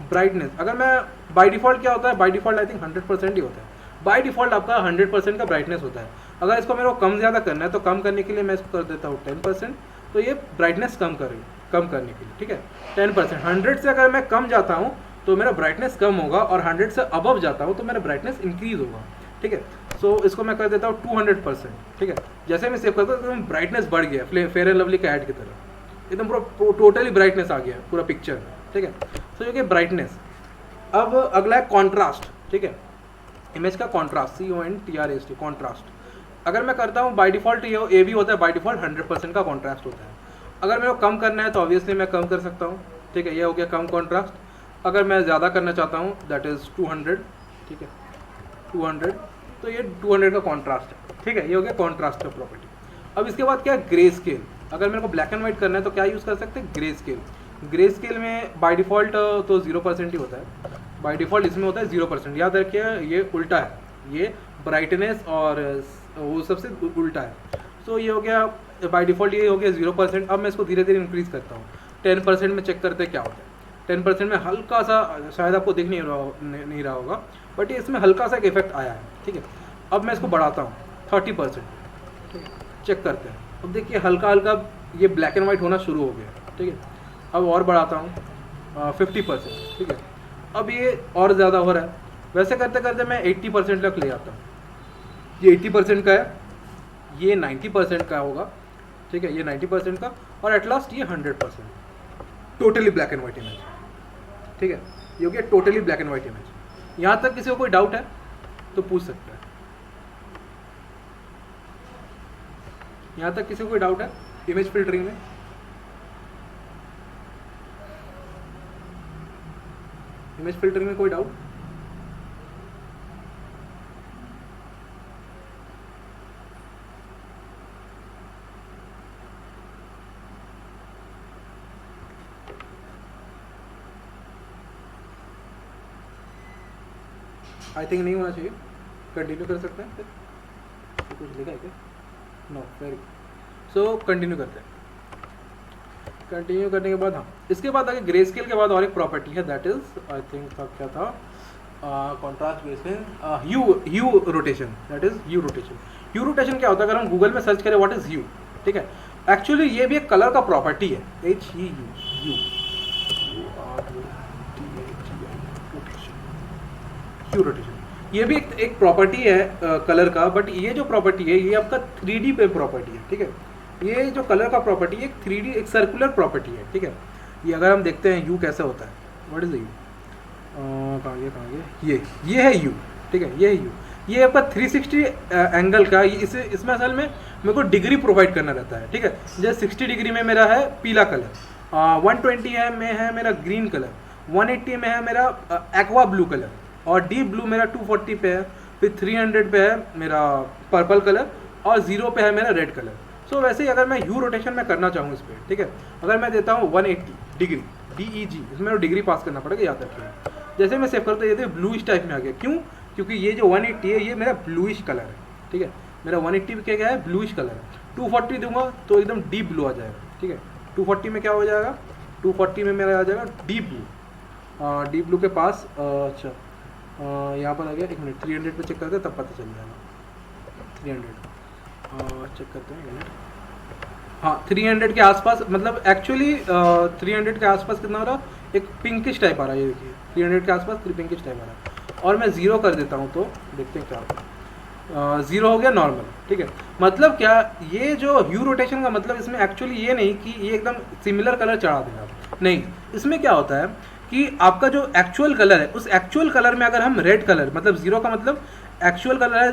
ब्राइटनेस। अगर मैं बाय डिफ़ॉल्ट क्या होता है, बाय डिफ़ॉल्ट आई थिंक 100% ही होता है। बाय डिफ़ॉल्ट आपका 100% का ब्राइटनेस होता है। अगर इसको मेरे को कम ज़्यादा करना है तो कम करने के लिए मैं इसको कर देता हूँ 10%, तो ये ब्राइटनेस कम करने के लिए। ठीक है, 10%। 100 से अगर मैं कम जाता हूँ तो मेरा ब्राइटनेस कम होगा, और 100 से अबव जाता हूँ तो मेरा ब्राइटनेस इंक्रीज होगा। ठीक है, सो इसको मैं कर देता हूँ 200%। ठीक है, जैसे मैं सेव करता हूँ तो ब्राइटनेस बढ़ गया, फेयर एंड लवली का ऐड की तरह, एकदम पूरा टोटली ब्राइटनेस आ गया पूरा पिक्चर में। ठीक है, सो ये ब्राइटनेस। अब अगला है कॉन्ट्रास्ट। ठीक है, इमेज का कॉन्ट्रास्ट, CONTRAST, कॉन्ट्रास्ट। अगर मैं करता हूँ बाय डिफ़ॉल्ट ये भी होता है, बाय डिफ़ॉल्ट 100% का कॉन्ट्रास्ट होता है। अगर मेरे को कम करना है तो ऑब्वियसली मैं कम कर सकता हूँ। ठीक है, ये हो गया कम कॉन्ट्रास्ट। अगर मैं ज़्यादा करना चाहता हूँ दैट इज़ 200। ठीक है 200, तो ये 200 का कॉन्ट्रास्ट है, ठीक है, ये हो गया कॉन्ट्रास्ट का प्रॉपर्टी। अब इसके बाद क्या है, ग्रे स्केल। अगर मेरे को ब्लैक एंड व्हाइट करना है तो क्या यूज़ कर सकते हैं, ग्रे स्केल। ग्रे स्केल में बाय डिफ़ॉल्ट तो 0% ही होता है, बाय डिफ़ॉल्ट इसमें होता है 0%। याद रखिए ये उल्टा है, ये ब्राइटनेस और वो सबसे उल्टा है। तो ये हो गया बाय डिफ़ॉल्ट, ये हो गया 0%। अब मैं इसको धीरे धीरे इंक्रीज़ करता हूँ, 10% में चेक करते हैं क्या होता है। 10% में हल्का सा, शायद आपको दिख नहीं रहा होगा, बट ये इसमें हल्का सा एक इफेक्ट आया है, ठीक है। अब मैं इसको बढ़ाता हूँ 30%, ठीक है, चेक करते हैं। अब देखिए हल्का हल्का ये ब्लैक एंड वाइट होना शुरू हो गया, ठीक है। अब और बढ़ाता हूँ 50%, ठीक है। अब ये और ज़्यादा हो रहा है। वैसे करते करते मैं 80% तक ले आता हूँ। ये 80% का है, ये 90% का होगा, ठीक है, ये 90% का, और एट लास्ट ये 100% totally black and white image, ठीक है। ये हो गया totally black and white image. यहाँ तक किसी को कोई डाउट है तो पूछ सकता है। यहाँ तक किसी को कोई डाउट है इमेज फिल्टरिंग में? इमेज फिल्टरिंग में कोई डाउट? आई थिंक नहीं होना चाहिए, कंटिन्यू कर सकते हैं फिर। कुछ लिखा है क्या? नो, वेरी सो कंटिन्यू करते हैं। कंटिन्यू करने के बाद हाँ, इसके बाद आगे ग्रे स्केल के बाद और एक प्रॉपर्टी है, दैट इज आई थिंक क्या था, contrast grey scale, you rotation, that is you rotation. You rotation क्या होता है, अगर हम गूगल में सर्च करें व्हाट इज यू, ठीक है, एक्चुअली ये भी एक कलर का प्रॉपर्टी है, HEU, यू रोटेशन। ये भी एक प्रॉपर्टी है कलर का, बट ये जो प्रॉपर्टी है ये आपका 3D पे प्रॉपर्टी है, ठीक है। ये जो कलर का प्रॉपर्टी है एक 3D एक सर्कुलर प्रॉपर्टी है, ठीक है। ये अगर हम देखते हैं यू कैसा होता है, व्हाट इज यू, कहाँ गया, ये है यू, ठीक है, ये है यू। ये आपका 360 एंगल का, इसमें असल में मेरे को डिग्री प्रोवाइड करना रहता है, ठीक है। जैसे 60 डिग्री में मेरा है पीला कलर, 120 में है मेरा ग्रीन कलर, 180 में है मेरा एक्वा ब्लू कलर, और डीप ब्लू मेरा 240 पे है, फिर 300 पे है मेरा पर्पल कलर, और 0 पे है मेरा रेड कलर। सो वैसे ही अगर मैं यू रोटेशन में करना चाहूँ इस पर, ठीक है, अगर मैं देता हूँ 180 डिग्री, DEG, इसमें डिग्री पास करना पड़ेगा, याद रखिए। जैसे मैं सेव करता हूँ, ये ब्लूइश टाइप में आ गया, क्यों? क्योंकि ये जो 180 है ये मेरा ब्लूइश कलर है, ठीक है, मेरा 180 क्या है, ब्लूइश कलर है। 240 दूंगा तो एकदम डीप ब्लू आ जाएगा, ठीक है। 240 में क्या हो जाएगा, 240 में मेरा आ जाएगा डीप ब्लू, डीप ब्लू के पास, अच्छा यहाँ पर आ गया, एक मिनट, 300 पे चेक करते हैं तब पता चल जाएगा। 300 चेक करते हैं, मिनट, हाँ 300 के आसपास, मतलब एक्चुअली 300 के आसपास कितना हो रहा, एक पिंकिश टाइप आ रहा है, ये देखिए 300 के आसपास पिंकिश टाइप आ रहा है। और मैं 0 कर देता हूँ तो देखते हैं क्या होता है। 0 हो गया नॉर्मल, ठीक है। मतलब क्या, ये जो यू रोटेशन का मतलब इसमें एक्चुअली ये नहीं कि ये एकदम सिमिलर कलर चढ़ा देगा, नहीं। इसमें क्या होता है कि आपका जो एक्चुअल कलर है, उस एक्चुअल कलर में अगर हम रेड कलर, मतलब 0 का मतलब एक्चुअल कलर है,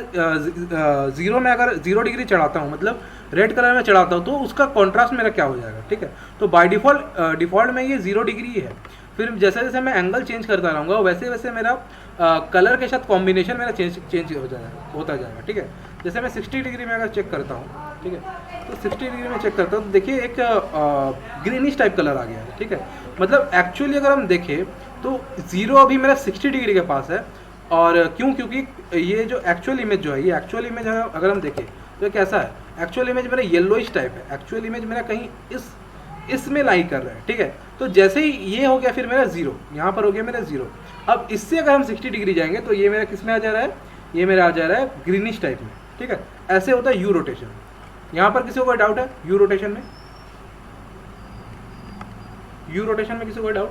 0 में अगर 0 डिग्री चढ़ाता हूँ, मतलब रेड कलर में चढ़ाता हूँ, तो उसका कॉन्ट्रास्ट मेरा क्या हो जाएगा, ठीक है। तो बाय डिफ़ॉल्ट में ये 0 डिग्री है। फिर जैसे जैसे मैं एंगल चेंज करता रहूँगा वैसे वैसे मेरा कलर के साथ कॉम्बिनेशन मेरा चेंज होता जाएगा, ठीक है। जैसे मैं 60 डिग्री में अगर चेक करता हूँ, ठीक है, तो 60 डिग्री में चेक करता हूँ तो देखिए एक ग्रीनिश टाइप कलर आ गया है, ठीक है। मतलब एक्चुअली अगर हम देखें तो 0 अभी मेरा 60 डिग्री के पास है, और क्यों, क्योंकि ये जो एक्चुअल इमेज जो है, ये एक्चुअल इमेज है, अगर हम देखें तो कैसा है, एक्चुअल इमेज मेरा येलोइश टाइप है, एक्चुअल इमेज मेरा कहीं इसमें लाई कर रहा है, ठीक है। तो जैसे ही ये हो गया फिर मेरा 0, यहाँ पर हो गया मेरा 0। अब इससे अगर हम 60 डिग्री जाएंगे तो ये मेरा किस में आ जा रहा है, ये मेरा आ जा रहा है ग्रीनिश टाइप में, ठीक है। ऐसे होता है यू रोटेशन। यहाँ पर किसी को कोई डाउट है यू रोटेशन में? यू रोटेशन में किसी को कोई डाउट?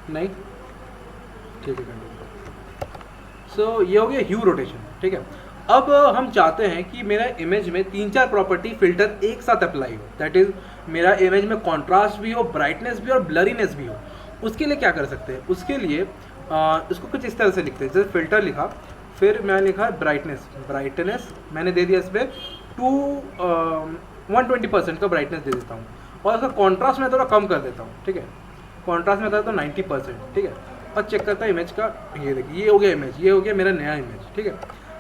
नहीं, ठीक है। सो ये हो गया ह्यू रोटेशन, ठीक है। अब हम चाहते हैं कि मेरा इमेज में 3-4 प्रॉपर्टी फिल्टर एक साथ अप्लाई हो, दैट इज मेरा इमेज में कॉन्ट्रास्ट भी हो, ब्राइटनेस भी और ब्लरीनेस भी हो, उसके लिए क्या कर सकते हैं, उसके लिए इसको कुछ इस तरह से लिखते हैं, जैसे फ़िल्टर लिखा, फिर मैंने लिखा ब्राइटनेस मैंने दे दिया इस पर 120% का ब्राइटनेस दे देता हूँ, और इसका कॉन्ट्रास्ट मैं थोड़ा कम कर देता हूँ, ठीक है, कॉन्ट्रास्ट में था तो 90%, ठीक है, और चेक करता है इमेज का, ये देखिए ये हो गया इमेज, ये हो गया मेरा नया इमेज, ठीक है।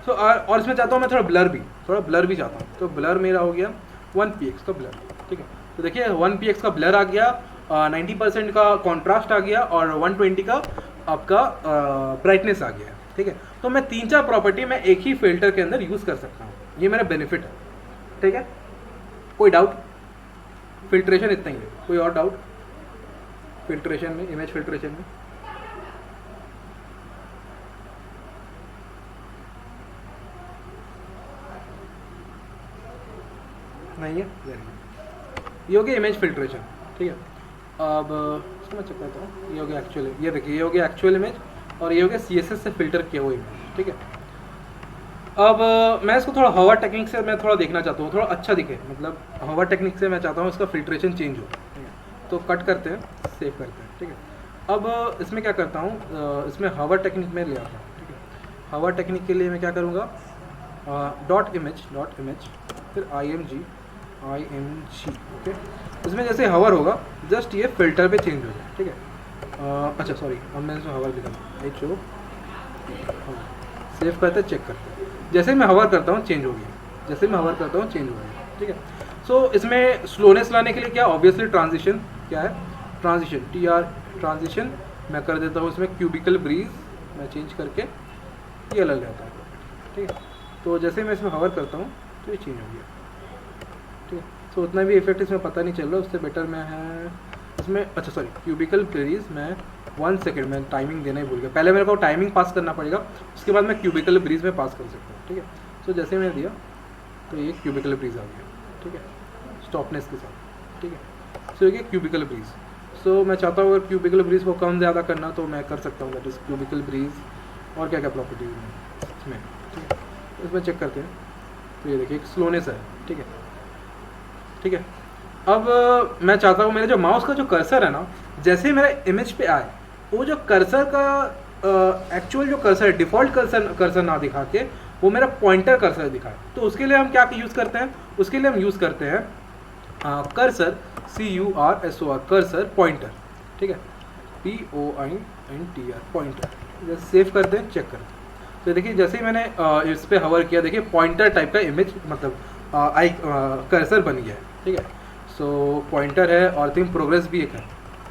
सो और इसमें चाहता हूँ मैं थोड़ा ब्लर भी चाहता हूँ, तो ब्लर मेरा हो गया 1px का ब्लर, ठीक है। तो देखिए 1px का ब्लर आ गया, 90% का कॉन्ट्रास्ट आ गया, और 120 का आपका ब्राइटनेस आ गया, ठीक है। तो मैं 3-4 प्रॉपर्टी मैं एक ही फिल्टर के अंदर यूज़ कर सकता हूँ, ये मेरा बेनिफिट है, ठीक है। कोई डाउट? फिल्ट्रेशन इतना ही है, कोई और डाउट फिल्ट्रेशन में, इमेज फिल्ट्रेशन में? नहीं है, वेरी गुड। ये हो गया इमेज फिल्ट्रेशन, ठीक है। अब इसको मैं चेक करता हूँ, ये हो गया एक्चुअल, ये देखिए ये हो गया एक्चुअल इमेज, और ये हो गया CSS से फिल्टर किया हुआ इमेज, ठीक है। अब मैं इसको थोड़ा हवा टेक्निक से मैं थोड़ा देखना चाहता हूँ, थोड़ा अच्छा दिखे, मतलब हवा टेक्निक से मैं चाहता हूँ इसका फिल्ट्रेशन चेंज हो, ठीक है। तो कट करते हैं, सेव करते हैं, ठीक है। अब इसमें क्या करता हूँ, इसमें हवा टेक्निक में ले आता हूँ, ठीक है। हवा टेक्निक के लिए मैं क्या करूँगा, डॉट इमेज फिर img, ओके। इसमें जैसे हवर होगा जस्ट ये फिल्टर पे चेंज हो जाए, ठीक है। अच्छा सॉरी, अब मैं इसमें हवर लिखा HO, सेव करते चेक करते हैं, जैसे मैं हवर करता हूँ चेंज हो गया, ठीक है। सो इसमें स्लोनेस लाने के लिए क्या, ऑब्वियसली ट्रांजिशन, क्या है ट्रांजिशन मैं कर देता हूँ इसमें क्यूबिकल ब्रीज, मैं चेंज करके ये अलग रहता है, ठीक है। तो जैसे मैं इसमें हवर करता हूँ तो ये चेंज हो गया, ठीक है। सो उतना भी इफेक्ट इसमें पता नहीं चल रहा, उससे बेटर मैं है इसमें, अच्छा सॉरी, क्यूबिकल ब्रीज मैं 1 सेकेंड में टाइमिंग देना ही भूल गया, पहले मेरे को टाइमिंग पास करना पड़ेगा, उसके बाद मैं क्यूबिकल ब्रीज में पास कर सकता हूँ, ठीक है। सो जैसे मैंने दिया तो ये क्यूबिकल ब्रीज आ गया, ठीक है, स्टॉपनेस के साथ, ठीक है। सो ये क्यूबिकल ब्रीज, सो मैं चाहता हूँ अगर क्यूबिकल ब्रीज को कम ज़्यादा करना तो मैं कर सकता हूँ, दैट इज क्यूबिकल ब्रीज, और क्या क्या प्रॉपर्टीज हैं इसमें, ठीक है। तो इसमें चेक करते हैं, तो ये देखिए एक स्लोनेस है, ठीक है, ठीक है। अब मैं चाहता हूँ मेरे जो माउस का जो कर्सर है ना, जैसे ही मेरे इमेज पे आए, वो जो कर्सर का एक्चुअल जो कर्सर है, डिफ़ॉल्ट कर्सर ना दिखा के वो मेरा पॉइंटर कर्सर दिखाए। तो उसके लिए हम क्या यूज़ करते हैं, उसके लिए हम यूज़ करते हैं कर्सर, CURSOR, कर्सर पॉइंटर, ठीक है, POINTR, पॉइंटर। जैसे सेव करते हैं, चेक करते हैं, तो देखिए जैसे ही मैंने इस पर हवर किया, देखिए पॉइंटर टाइप का इमेज, मतलब कर्सर बन गया है, ठीक है। सो पॉइंटर है, और थिंक प्रोग्रेस भी एक है,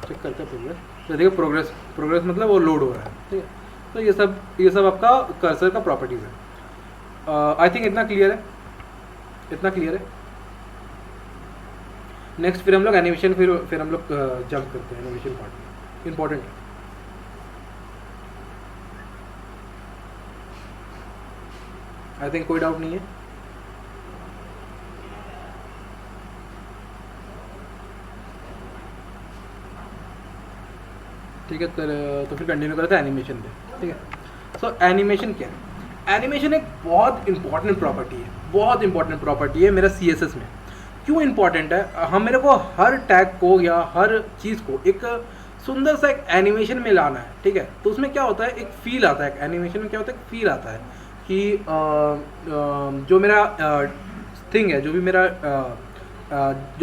चेक करते हैं प्रोग्रेस, तो देखिए प्रोग्रेस मतलब वो लोड हो रहा है, ठीक है। तो ये सब आपका कर्सर का प्रॉपर्टीज़ है। आई थिंक इतना क्लियर है, नेक्स्ट फिर हम लोग एनिमेशन, फिर हम लोग जंप करते हैं एनिमेशन पार्ट में, इंपॉर्टेंट है। आई थिंक कोई डाउट नहीं है। ठीक है, तो फिर कंटिन्यू करते हैं एनिमेशन पे, ठीक है। सो एनिमेशन क्या है, एनिमेशन एक बहुत इंपॉर्टेंट प्रॉपर्टी है मेरा CSS में। क्यों इंपॉर्टेंट है, हम मेरे को हर टैग को या हर चीज़ को एक सुंदर सा एक एनिमेशन में लाना है, ठीक है। तो उसमें क्या होता है, एक फील आता है, एनिमेशन में क्या होता है, एक फील आता है कि जो मेरा थिंग है, जो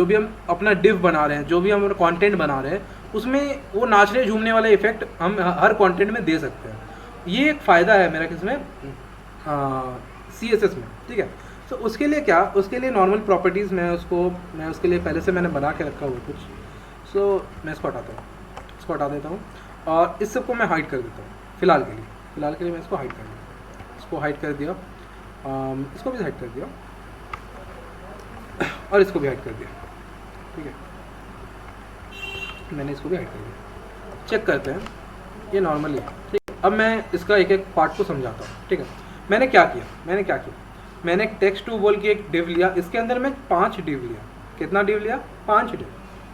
भी हम अपना डिव बना रहे हैं, जो भी हम कंटेंट बना रहे हैं, उसमें वो नाचने झूमने वाला इफेक्ट हम हर कंटेंट में दे सकते हैं। ये एक फ़ायदा है मेरा किसमें, CSS में, ठीक है। तो उसके लिए क्या, उसके लिए नॉर्मल प्रॉपर्टीज़ मैं उसके लिए पहले से मैंने बना के रखा हुआ कुछ। सो मैं इसको हटा देता हूँ, और इस सब को मैं हाइड कर देता हूँ फिलहाल के लिए मैं इसको हाइड कर दूँ, इसको हाइड कर दिया, इसको भी हाइड कर दिया, और इसको भी हाइड कर दिया, ठीक है। मैंने इसको भी हाइड कर दिया, चेक करते हैं, ये नॉर्मली है, ठीक है। अब मैं इसका एक एक पार्ट को समझाता हूँ, ठीक है। मैंने क्या किया, मैंने एक टेक्स्ट टू बोल के एक डिव लिया, इसके अंदर मैं 5 डिव लिया। कितना डिव लिया, 5 डिव,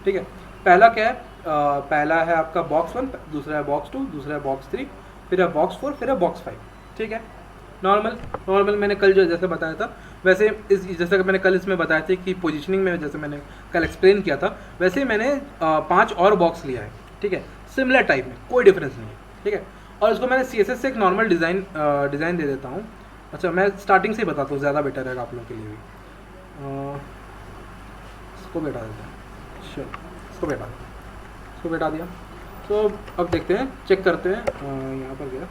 ठीक है। पहला क्या है, पहला है आपका बॉक्स 1, दूसरा है बॉक्स 2, दूसरा है बॉक्स 3, फिर है बॉक्स 4, फिर है बॉक्स 5, ठीक है। नॉर्मल मैंने कल जो जैसे बताया था, वैसे जैसे कि मैंने कल इसमें बताया था कि पोजीशनिंग में जैसे मैंने कल एक्सप्लेन किया था, वैसे ही मैंने 5 और बॉक्स लिया है, ठीक है। सिमिलर टाइप में, कोई डिफरेंस नहीं है, ठीक है। और इसको मैंने CSS से एक नॉर्मल डिज़ाइन दे देता हूँ। अच्छा, मैं स्टार्टिंग से ही बताता हूँ, ज़्यादा बेटर रहेगा आप लोगों के लिए भी। इसको बैठा देते हैं, चलो इसको बैठा देते हैं, इसको बैठा दिया। तो अब देखते हैं, चेक करते हैं, यहाँ पर गया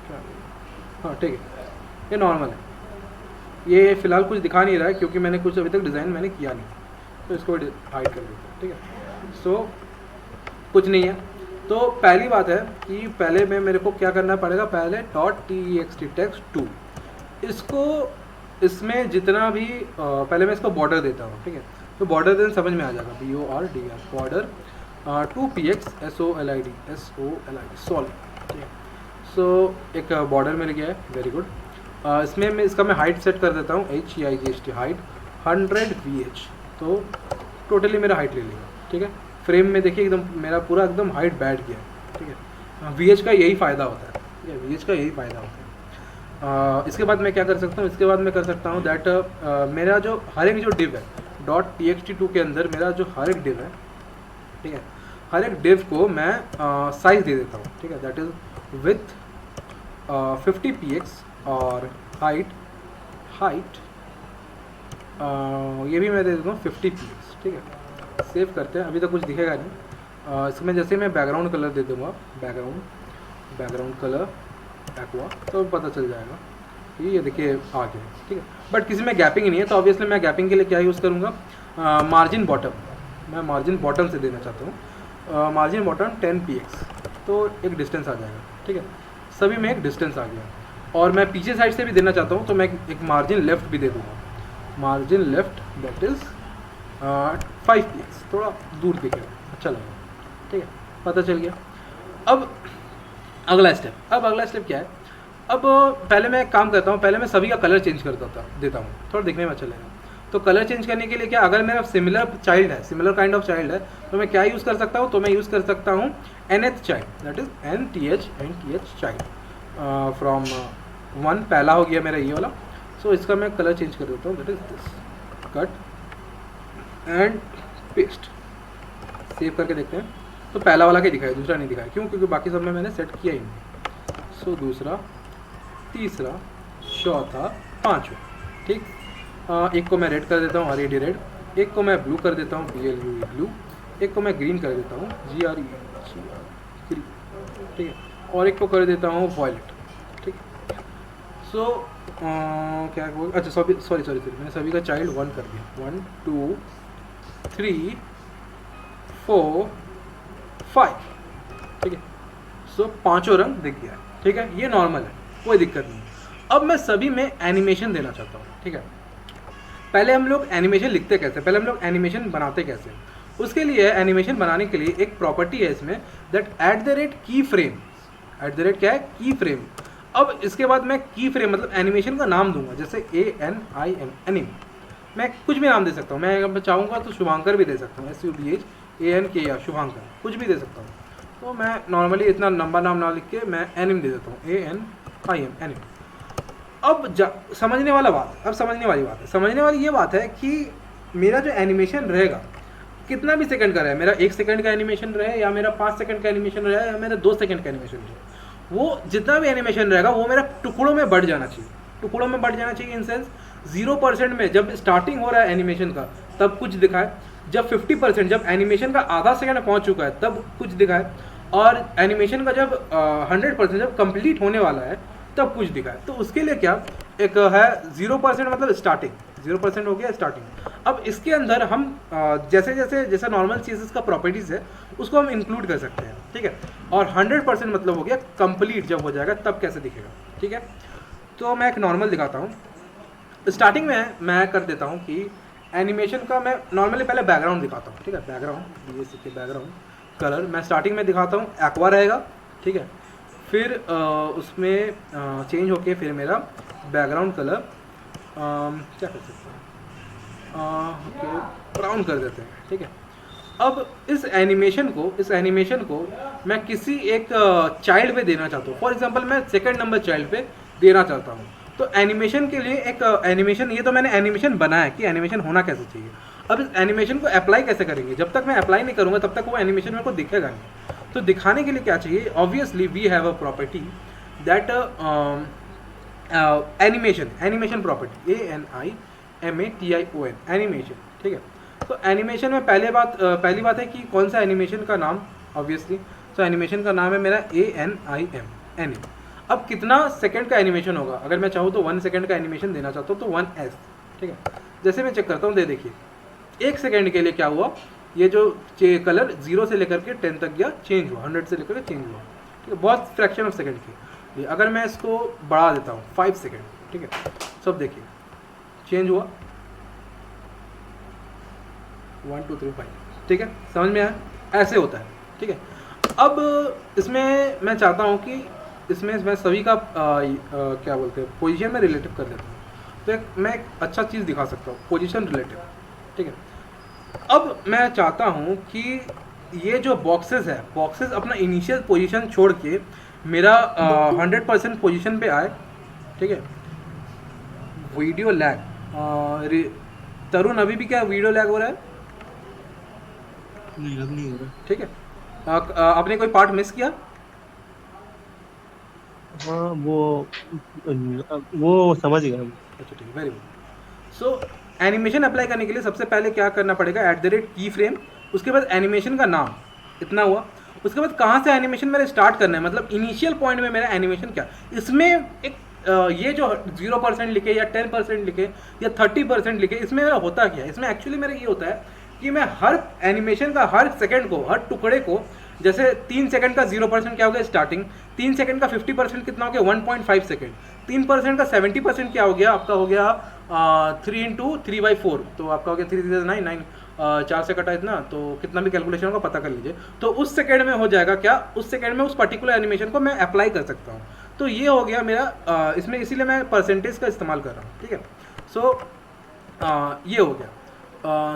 क्या, हाँ ठीक है, ये नॉर्मल है। ये फ़िलहाल कुछ दिखा नहीं रहा है क्योंकि मैंने कुछ अभी तक डिज़ाइन मैंने किया नहीं, तो इसको हाइड कर देते हैं, ठीक है। सो कुछ नहीं है। तो पहली बात है कि पहले में मेरे को क्या करना पड़ेगा, पहले .text text2 इसको, इसमें जितना भी पहले मैं इसको बॉर्डर देता हूँ, ठीक है। तो बॉर्डर देने समझ में आ जाएगा, BORDR border 2px solid solid, ठीक है। सो एक बॉर्डर मिल गया है, वेरी गुड। इसमें मैं इसका हाइट सेट कर देता हूँ, HEIGHT हाइट 100 VH, तो टोटली मेरा हाइट ले लेगा, ठीक है। फ्रेम में देखिए एकदम मेरा पूरा एकदम हाइट बैठ गया है, ठीक है। VH का यही फ़ायदा होता है, ठीक है, VH का यही फ़ायदा होता है। इसके बाद मैं क्या कर सकता हूँ, इसके बाद मैं कर सकता हूँ दैट मेरा जो हर एक जो डिव है .txt2 के अंदर, मेरा जो हर एक डिव है, ठीक है, हर एक डिव को मैं साइज़ दे देता हूँ, ठीक है। दैट इज़ विथ 50px और हाइट ये भी मैं दे देता हूँ 50px, ठीक है। सेव करते हैं, अभी तो कुछ दिखेगा नहीं। इसमें जैसे मैं बैकग्राउंड कलर दे दूँगा, बैकग्राउंड कलर एक्वा, तो पता चल जाएगा ये देखिए आ गया, ठीक है। बट किसी में गैपिंग नहीं है, तो ऑब्वियसली मैं गैपिंग के लिए क्या यूज़ करूँगा, मार्जिन बॉटम, मैं मार्जिन बॉटम से देना चाहता हूँ, मार्जिन बॉटम 10px, तो एक डिस्टेंस आ जाएगा, ठीक है। सभी में एक डिस्टेंस आ गया। और मैं पीछे साइड से भी देना चाहता हूँ, तो मैं एक मार्जिन लेफ़्ट भी दे दूँगा, margin left that is 5px, थोड़ा दूर दिखेगा, अच्छा लगेगा, ठीक है, पता चल गया। अब अगला स्टेप क्या है, अब पहले मैं एक काम करता हूँ, पहले मैं सभी का कलर चेंज कर देता हूँ, थोड़ा दिखने में अच्छा लगेगा। तो कलर चेंज करने के लिए क्या, अगर मेरा सिमिलर चाइल्ड है, सिमिलर काइंड ऑफ चाइल्ड है, तो मैं क्या यूज़ कर सकता हूँ, तो मैं यूज़ कर सकता हूँ nth child, that is nth child from 1, पहला हो गया मेरा ये वाला। सो इसका मैं कलर चेंज कर देता हूँ, that is this, cut and paste, save करके देखते हैं। तो पहला वाला क्या दिखाया, दूसरा नहीं दिखाया, क्यों, क्योंकि बाकी सब में मैंने सेट किया ही नहीं। सो दूसरा, तीसरा, चौथा, पाँचवा, ठीक। एक को मैं रेड कर देता हूँ, RED रेड, एक को मैं ब्लू कर देता हूँ, BLUE ब्लू, एक को मैं ग्रीन कर देता हूँ, GRE ग्रीन, ठीक है, और एक को कर देता हूँ वॉयलेट, ठीक। सो क्या हुआ, अच्छा सॉरी मैंने सभी का चाइल्ड 1 कर दिया, 1 2 3 4 5, ठीक है। सो पांचों रंग दिख गया, ठीक है, ये नॉर्मल है, कोई दिक्कत नहीं। अब मैं सभी में एनिमेशन देना चाहता हूँ, ठीक है। पहले हम लोग एनिमेशन लिखते कैसे, पहले हम लोग एनिमेशन बनाते कैसे, उसके लिए एनिमेशन बनाने के लिए एक प्रॉपर्टी है इसमें, दैट @की फ्रेम, क्या है, की फ्रेम। अब इसके बाद मैं की फ्रेम मतलब एनिमेशन का नाम दूंगा, जैसे ANIM, एनिम, मैं कुछ भी नाम दे सकता हूँ, मैं अगर चाहूँगा तो शुभांकर भी दे सकता हूँ, SUBHANK या शुभांकर, कुछ भी दे सकता हूँ। तो मैं नॉर्मली इतना लंबा नाम ना लिख के मैं एनिम दे देता हूँ, ANIM, एनिम। अब समझने वाली बात ये बात है कि मेरा जो एनिमेशन रहेगा कितना भी सेकंड का रहे, मेरा 1 सेकंड का एनिमेशन रहे या मेरा 5 सेकंड का एनिमेशन रहे या मेरा 2 सेकंड का एनिमेशन रहे, वो जितना भी एनिमेशन रहेगा वो मेरा टुकड़ों में बढ़ जाना चाहिए, इन सेंस 0% में जब स्टार्टिंग हो रहा है एनिमेशन का तब कुछ दिखाए, जब 50%, जब एनिमेशन का आधा सेकंड पहुंच चुका है तब कुछ दिखाए, और एनिमेशन का जब 100% जब कंप्लीट होने वाला है तब कुछ दिखाए। तो उसके लिए क्या एक है 0% मतलब स्टार्टिंग, 0% हो गया स्टार्टिंग। अब इसके अंदर हम जैसे नॉर्मल चीज़ का प्रॉपर्टीज़ है उसको हम इंक्लूड कर सकते हैं, ठीक है। और 100% मतलब हो गया कंप्लीट जब हो जाएगा तब कैसे दिखेगा, ठीक है। तो मैं एक नॉर्मल दिखाता हूँ। स्टार्टिंग में मैं कर देता हूँ कि एनिमेशन का मैं नॉर्मली पहले बैकग्राउंड दिखाता हूँ, ठीक है। बैकग्राउंड, ये सीखे बैकग्राउंड कलर मैं स्टार्टिंग में दिखाता हूँ, एक्वा रहेगा, ठीक है। फिर उसमें चेंज होके फिर मेरा बैकग्राउंड कलर क्या कर सकते हैं, ब्राउन कर देते हैं, ठीक है। अब इस एनिमेशन को मैं किसी एक चाइल्ड पे देना चाहता हूँ। फॉर एग्जांपल मैं सेकंड नंबर चाइल्ड पे देना चाहता हूँ। तो एनिमेशन के लिए एक एनिमेशन, ये तो मैंने एनिमेशन बनाया कि एनिमेशन होना कैसे चाहिए। अब इस एनिमेशन को अप्लाई कैसे करेंगे? जब तक मैं अप्लाई नहीं करूँगा तब तक वो एनिमेशन मेरे को दिखेगा नहीं। तो दिखाने के लिए क्या चाहिए? Obviously we have a property that animation property, ANIMATION, animation, ठीक है। तो एनिमेशन में पहली बात है कि कौन सा एनिमेशन का नाम, ऑब्वियसली तो एनिमेशन का नाम है मेरा ANIM। अब कितना सेकंड का एनिमेशन होगा? अगर मैं चाहूँ तो 1 सेकंड का एनिमेशन देना चाहता हूँ तो 1S, ठीक है। जैसे मैं चेक करता हूँ, देखिए 1 सेकंड के लिए क्या हुआ, ये जो कलर 0 से लेकर के 10 तक गया, चेंज हुआ, 100 से लेकर के चेंज हुआ, ठीक है, बहुत फ्रैक्शन ऑफ सेकंड की। अगर मैं इसको बढ़ा देता हूँ 5 सेकंड, ठीक है, सब देखिए चेंज हुआ 1 2 3 5, ठीक है, समझ में आया? ऐसे होता है, ठीक है। अब इसमें मैं चाहता हूँ कि इसमें मैं सभी का क्या बोलते हैं, पोजीशन में रिलेटिव कर देता हूँ। तो मैं एक अच्छा चीज़ दिखा सकता हूँ, पोजीशन रिलेटिव, ठीक है। अब मैं चाहता हूँ कि ये जो बॉक्सेस है, बॉक्सेस अपना इनिशियल पोजीशन छोड़ के मेरा 100% पोजीशन पे आए, ठीक है। वीडियो लैग, तरुण अभी भी क्या वीडियो लैग हो रहा है? नहीं, अब नहीं हो रहा। ठीक है। आपने कोई पार्ट मिस किया? हाँ, वो समझ गया हम। अच्छा, ठीक है, वेरी गुड। सो एनिमेशन अप्लाई करने के लिए सबसे पहले क्या करना पड़ेगा? @ की फ्रेम, उसके बाद एनिमेशन का नाम, इतना हुआ। उसके बाद कहाँ से एनिमेशन मेरे स्टार्ट करना है, मतलब इनिशियल पॉइंट में मेरा एनिमेशन क्या, इसमें एक ये जो 0% लिखे या 10% लिखे या 30% लिखे, इसमें मेरा होता क्या है? इसमें एक्चुअली मेरा ये होता है कि मैं हर एनिमेशन का हर सेकंड को, हर टुकड़े को, जैसे 3 सेकंड का 0% क्या हो गया? स्टार्टिंग। 3 सेकंड का 50% कितना हो गया? 1.5 सेकंड। 3% का 70% क्या हो गया? आपका हो गया 3 × 3/4, तो आपका हो गया 3 3 9 9, 4 से कटा इतना, तो कितना भी कैलकुलेशन होगा पता कर लीजिए। तो उस सेकंड में हो जाएगा क्या? उस सेकंड में उस पर्टिकुलर एनिमेशन को मैं अप्लाई कर सकता हूँ। तो ये हो गया मेरा इसमें, इसीलिए मैं परसेंटेज का इस्तेमाल कर रहा हूँ, ठीक है। सो ये हो गया।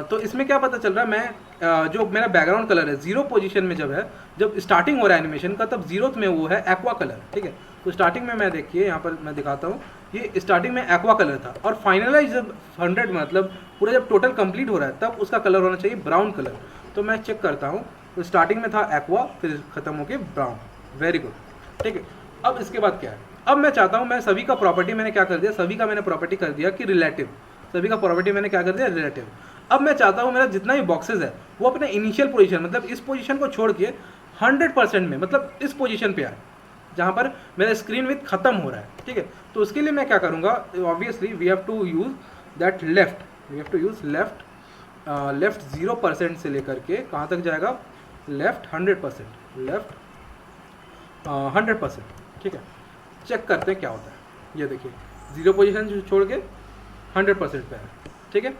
तो इसमें क्या पता चल रहा है, मैं जो मेरा बैकग्राउंड कलर है 0 पोजीशन में जब है, जब स्टार्टिंग हो रहा है एनिमेशन का, तब 0th में वो है एक्वा कलर, ठीक है। तो स्टार्टिंग में मैं देखिए यहाँ पर मैं दिखाता हूँ, ये स्टार्टिंग में एक्वा कलर था, और फाइनलाइज जब 100 मतलब पूरा जब टोटल कंप्लीट हो रहा है, तब उसका कलर होना चाहिए ब्राउन कलर। तो मैं चेक करता हूँ, तो स्टार्टिंग में था एक्वा, फिर खत्म हो गया ब्राउन। वेरी गुड, ठीक है। अब इसके बाद क्या है? अब मैं चाहता हूँ, मैं सभी का प्रॉपर्टी मैंने क्या कर दिया, सभी का मैंने प्रॉपर्टी कर दिया कि रिलेटिव, सभी का प्रॉपर्टी मैंने क्या कर दिया? रिलेटिव। अब मैं चाहता हूँ मेरा जितना भी बॉक्सेस है वो अपने इनिशियल पोजीशन, मतलब इस पोजीशन को छोड़ के 100% में, मतलब इस पोजीशन पे आए जहाँ पर मेरा स्क्रीन विथ खत्म हो रहा है, ठीक है। तो उसके लिए मैं क्या करूँगा? Obviously we have to use that left, we have to use left. Left 0% से लेकर के कहाँ तक जाएगा? लेफ्ट 100%, लेफ्ट 100%, ठीक है। चेक करते हैं क्या होता है। ये देखिए 0 पोजीशन छोड़ के 100% पे है, ठीक है।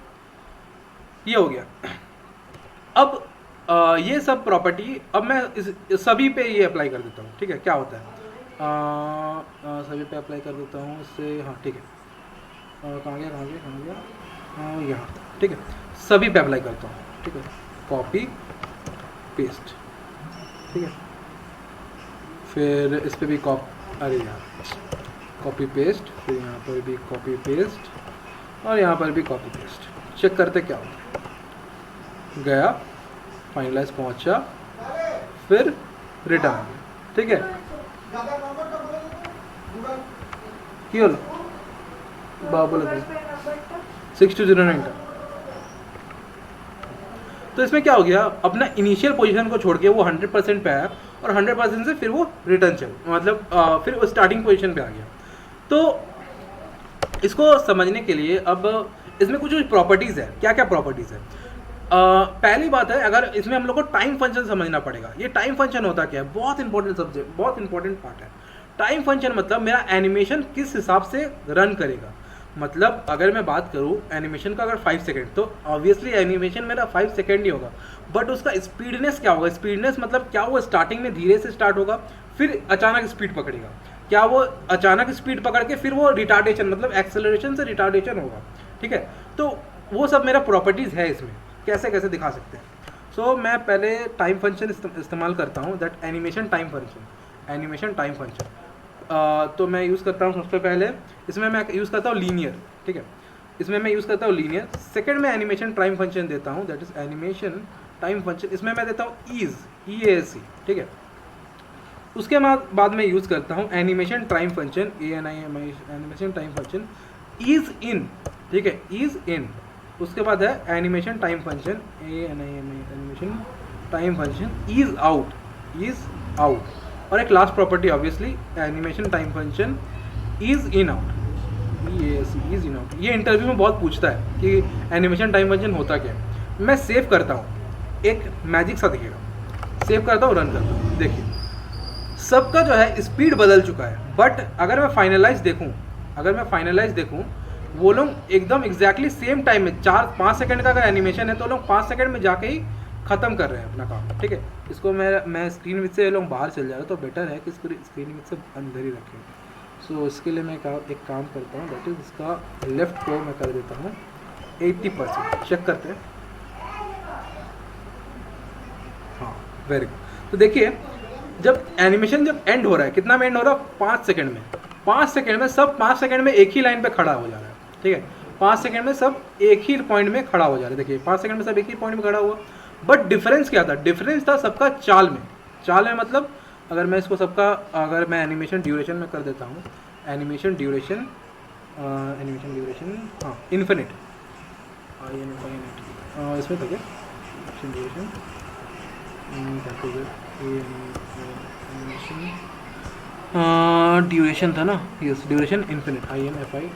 ये हो गया। अब ये सब प्रॉपर्टी अब मैं इस सभी पे ये अप्लाई कर देता हूँ, ठीक है। क्या होता है? सभी पे अप्लाई कर देता हूँ इससे, हाँ ठीक है। कहाँ गया यहाँ, ठीक है। सभी पे अप्लाई करता हूँ, ठीक है। कॉपी पेस्ट, ठीक है। फिर इस पर भी अरे यार, कॉपी पेस्ट, फिर यहाँ पर भी कॉपी पेस्ट, और यहाँ पर भी कॉपी पेस्ट। चेक करते क्या होता है। गया, फाइनलाइज पहुँचा, फिर रिटर्न आ गया, ठीक है। क्यों बोलो 6209 का। तो इसमें क्या हो गया? अपना इनिशियल पोजीशन को छोड़ के वो 100% पे आया, और 100% से फिर वो रिटर्न चल, मतलब फिर वो स्टार्टिंग पोजीशन पे आ गया। तो इसको समझने के लिए अब इसमें कुछ प्रॉपर्टीज़ है। क्या क्या प्रॉपर्टीज़ है? पहली बात है, अगर इसमें हम लोग को टाइम फंक्शन समझना पड़ेगा। ये टाइम फंक्शन होता क्या है? बहुत इंपॉर्टेंट सब्जेक्ट, बहुत इंपॉर्टेंट पार्ट है। टाइम फंक्शन मतलब मेरा एनिमेशन किस हिसाब से रन करेगा। मतलब अगर मैं बात करूँ एनिमेशन का, अगर 5 सेकेंड, तो ऑब्वियसली एनिमेशन मेरा 5 सेकेंड ही होगा, बट उसका स्पीडनेस क्या होगा? स्पीडनेस मतलब क्या वो स्टार्टिंग में धीरे से स्टार्ट होगा, फिर अचानक स्पीड पकड़ेगा, क्या वो अचानक स्पीड पकड़ के फिर वो रिटार्डेशन, मतलब एक्सेलरेशन से रिटार्डेशन होगा, ठीक है। तो वो सब मेरा प्रॉपर्टीज़ है इसमें, कैसे कैसे दिखा सकते हैं। सो मैं पहले टाइम फंक्शन इस्तेमाल करता हूँ, that animation time function, animation time function. तो मैं यूज़ करता हूँ सबसे पहले, इसमें मैं यूज़ करता हूँ लीनियर, ठीक है। इसमें मैं यूज़ करता हूँ लीनियर। सेकंड में एनिमेशन टाइम फंक्शन देता हूँ, that is animation time function, इसमें मैं देता हूँ ईज, EASE, ठीक है। उसके बाद मैं यूज़ करता हूँ animation time function, animation time function ease in, ठीक है, ईज इन। उसके बाद है animation time function animation time function ease out, ease out. और एक last property obviously animation time function ease in out, ease in out. ये interview में बहुत पूछता है कि एनिमेशन टाइम फंक्शन होता क्या है। मैं सेव करता हूँ, एक मैजिक सा दिखेगा, सेव करता हूँ, रन करता हूँ। देखिए सबका जो है स्पीड बदल चुका है, बट अगर मैं फाइनलाइज देखूँ, वो लोग एकदम एग्जैक्टली सेम टाइम में 4-5 सेकंड का अगर एनिमेशन है तो लोग 5 सेकंड में जाके ही ख़त्म कर रहे हैं अपना काम, ठीक है। इसको मैं स्क्रीन विथ से लोग बाहर चल जा रहे हैं, तो बेटर है कि इसको स्क्रीन विथ से अंदर ही रखें। सो इसके लिए मैं एक काम करता हूँ, दैट इज इसका लेफ्ट को मैं कर देता हूँ 80%, चेक करते हैं। हाँ वेरी गुड। तो देखिए जब एनिमेशन एंड हो रहा है, कितना में एंड हो रहा है, 5 सेकंड में। 5 सेकंड में सब 5 सेकंड में एक ही लाइन पे खड़ा हो जा रहा है, ठीक है। 5 सेकंड में सब एक ही पॉइंट में खड़ा हो जा रहा है। देखिए 5 सेकंड में सब एक ही पॉइंट में खड़ा हुआ, बट डिफरेंस क्या था, डिफरेंस था सबका चाल में। मतलब अगर मैं इसको सबका, अगर मैं एनिमेशन ड्यूरेशन में कर देता हूँ, एनिमेशन ड्यूरेशन हाँ इन्फिनिट, इसमें था क्या एनिमेशन ड्यूरेशन, ड्यूरेशन था ना, यस ड्यूरेशन इन्फिनिट, INFINIT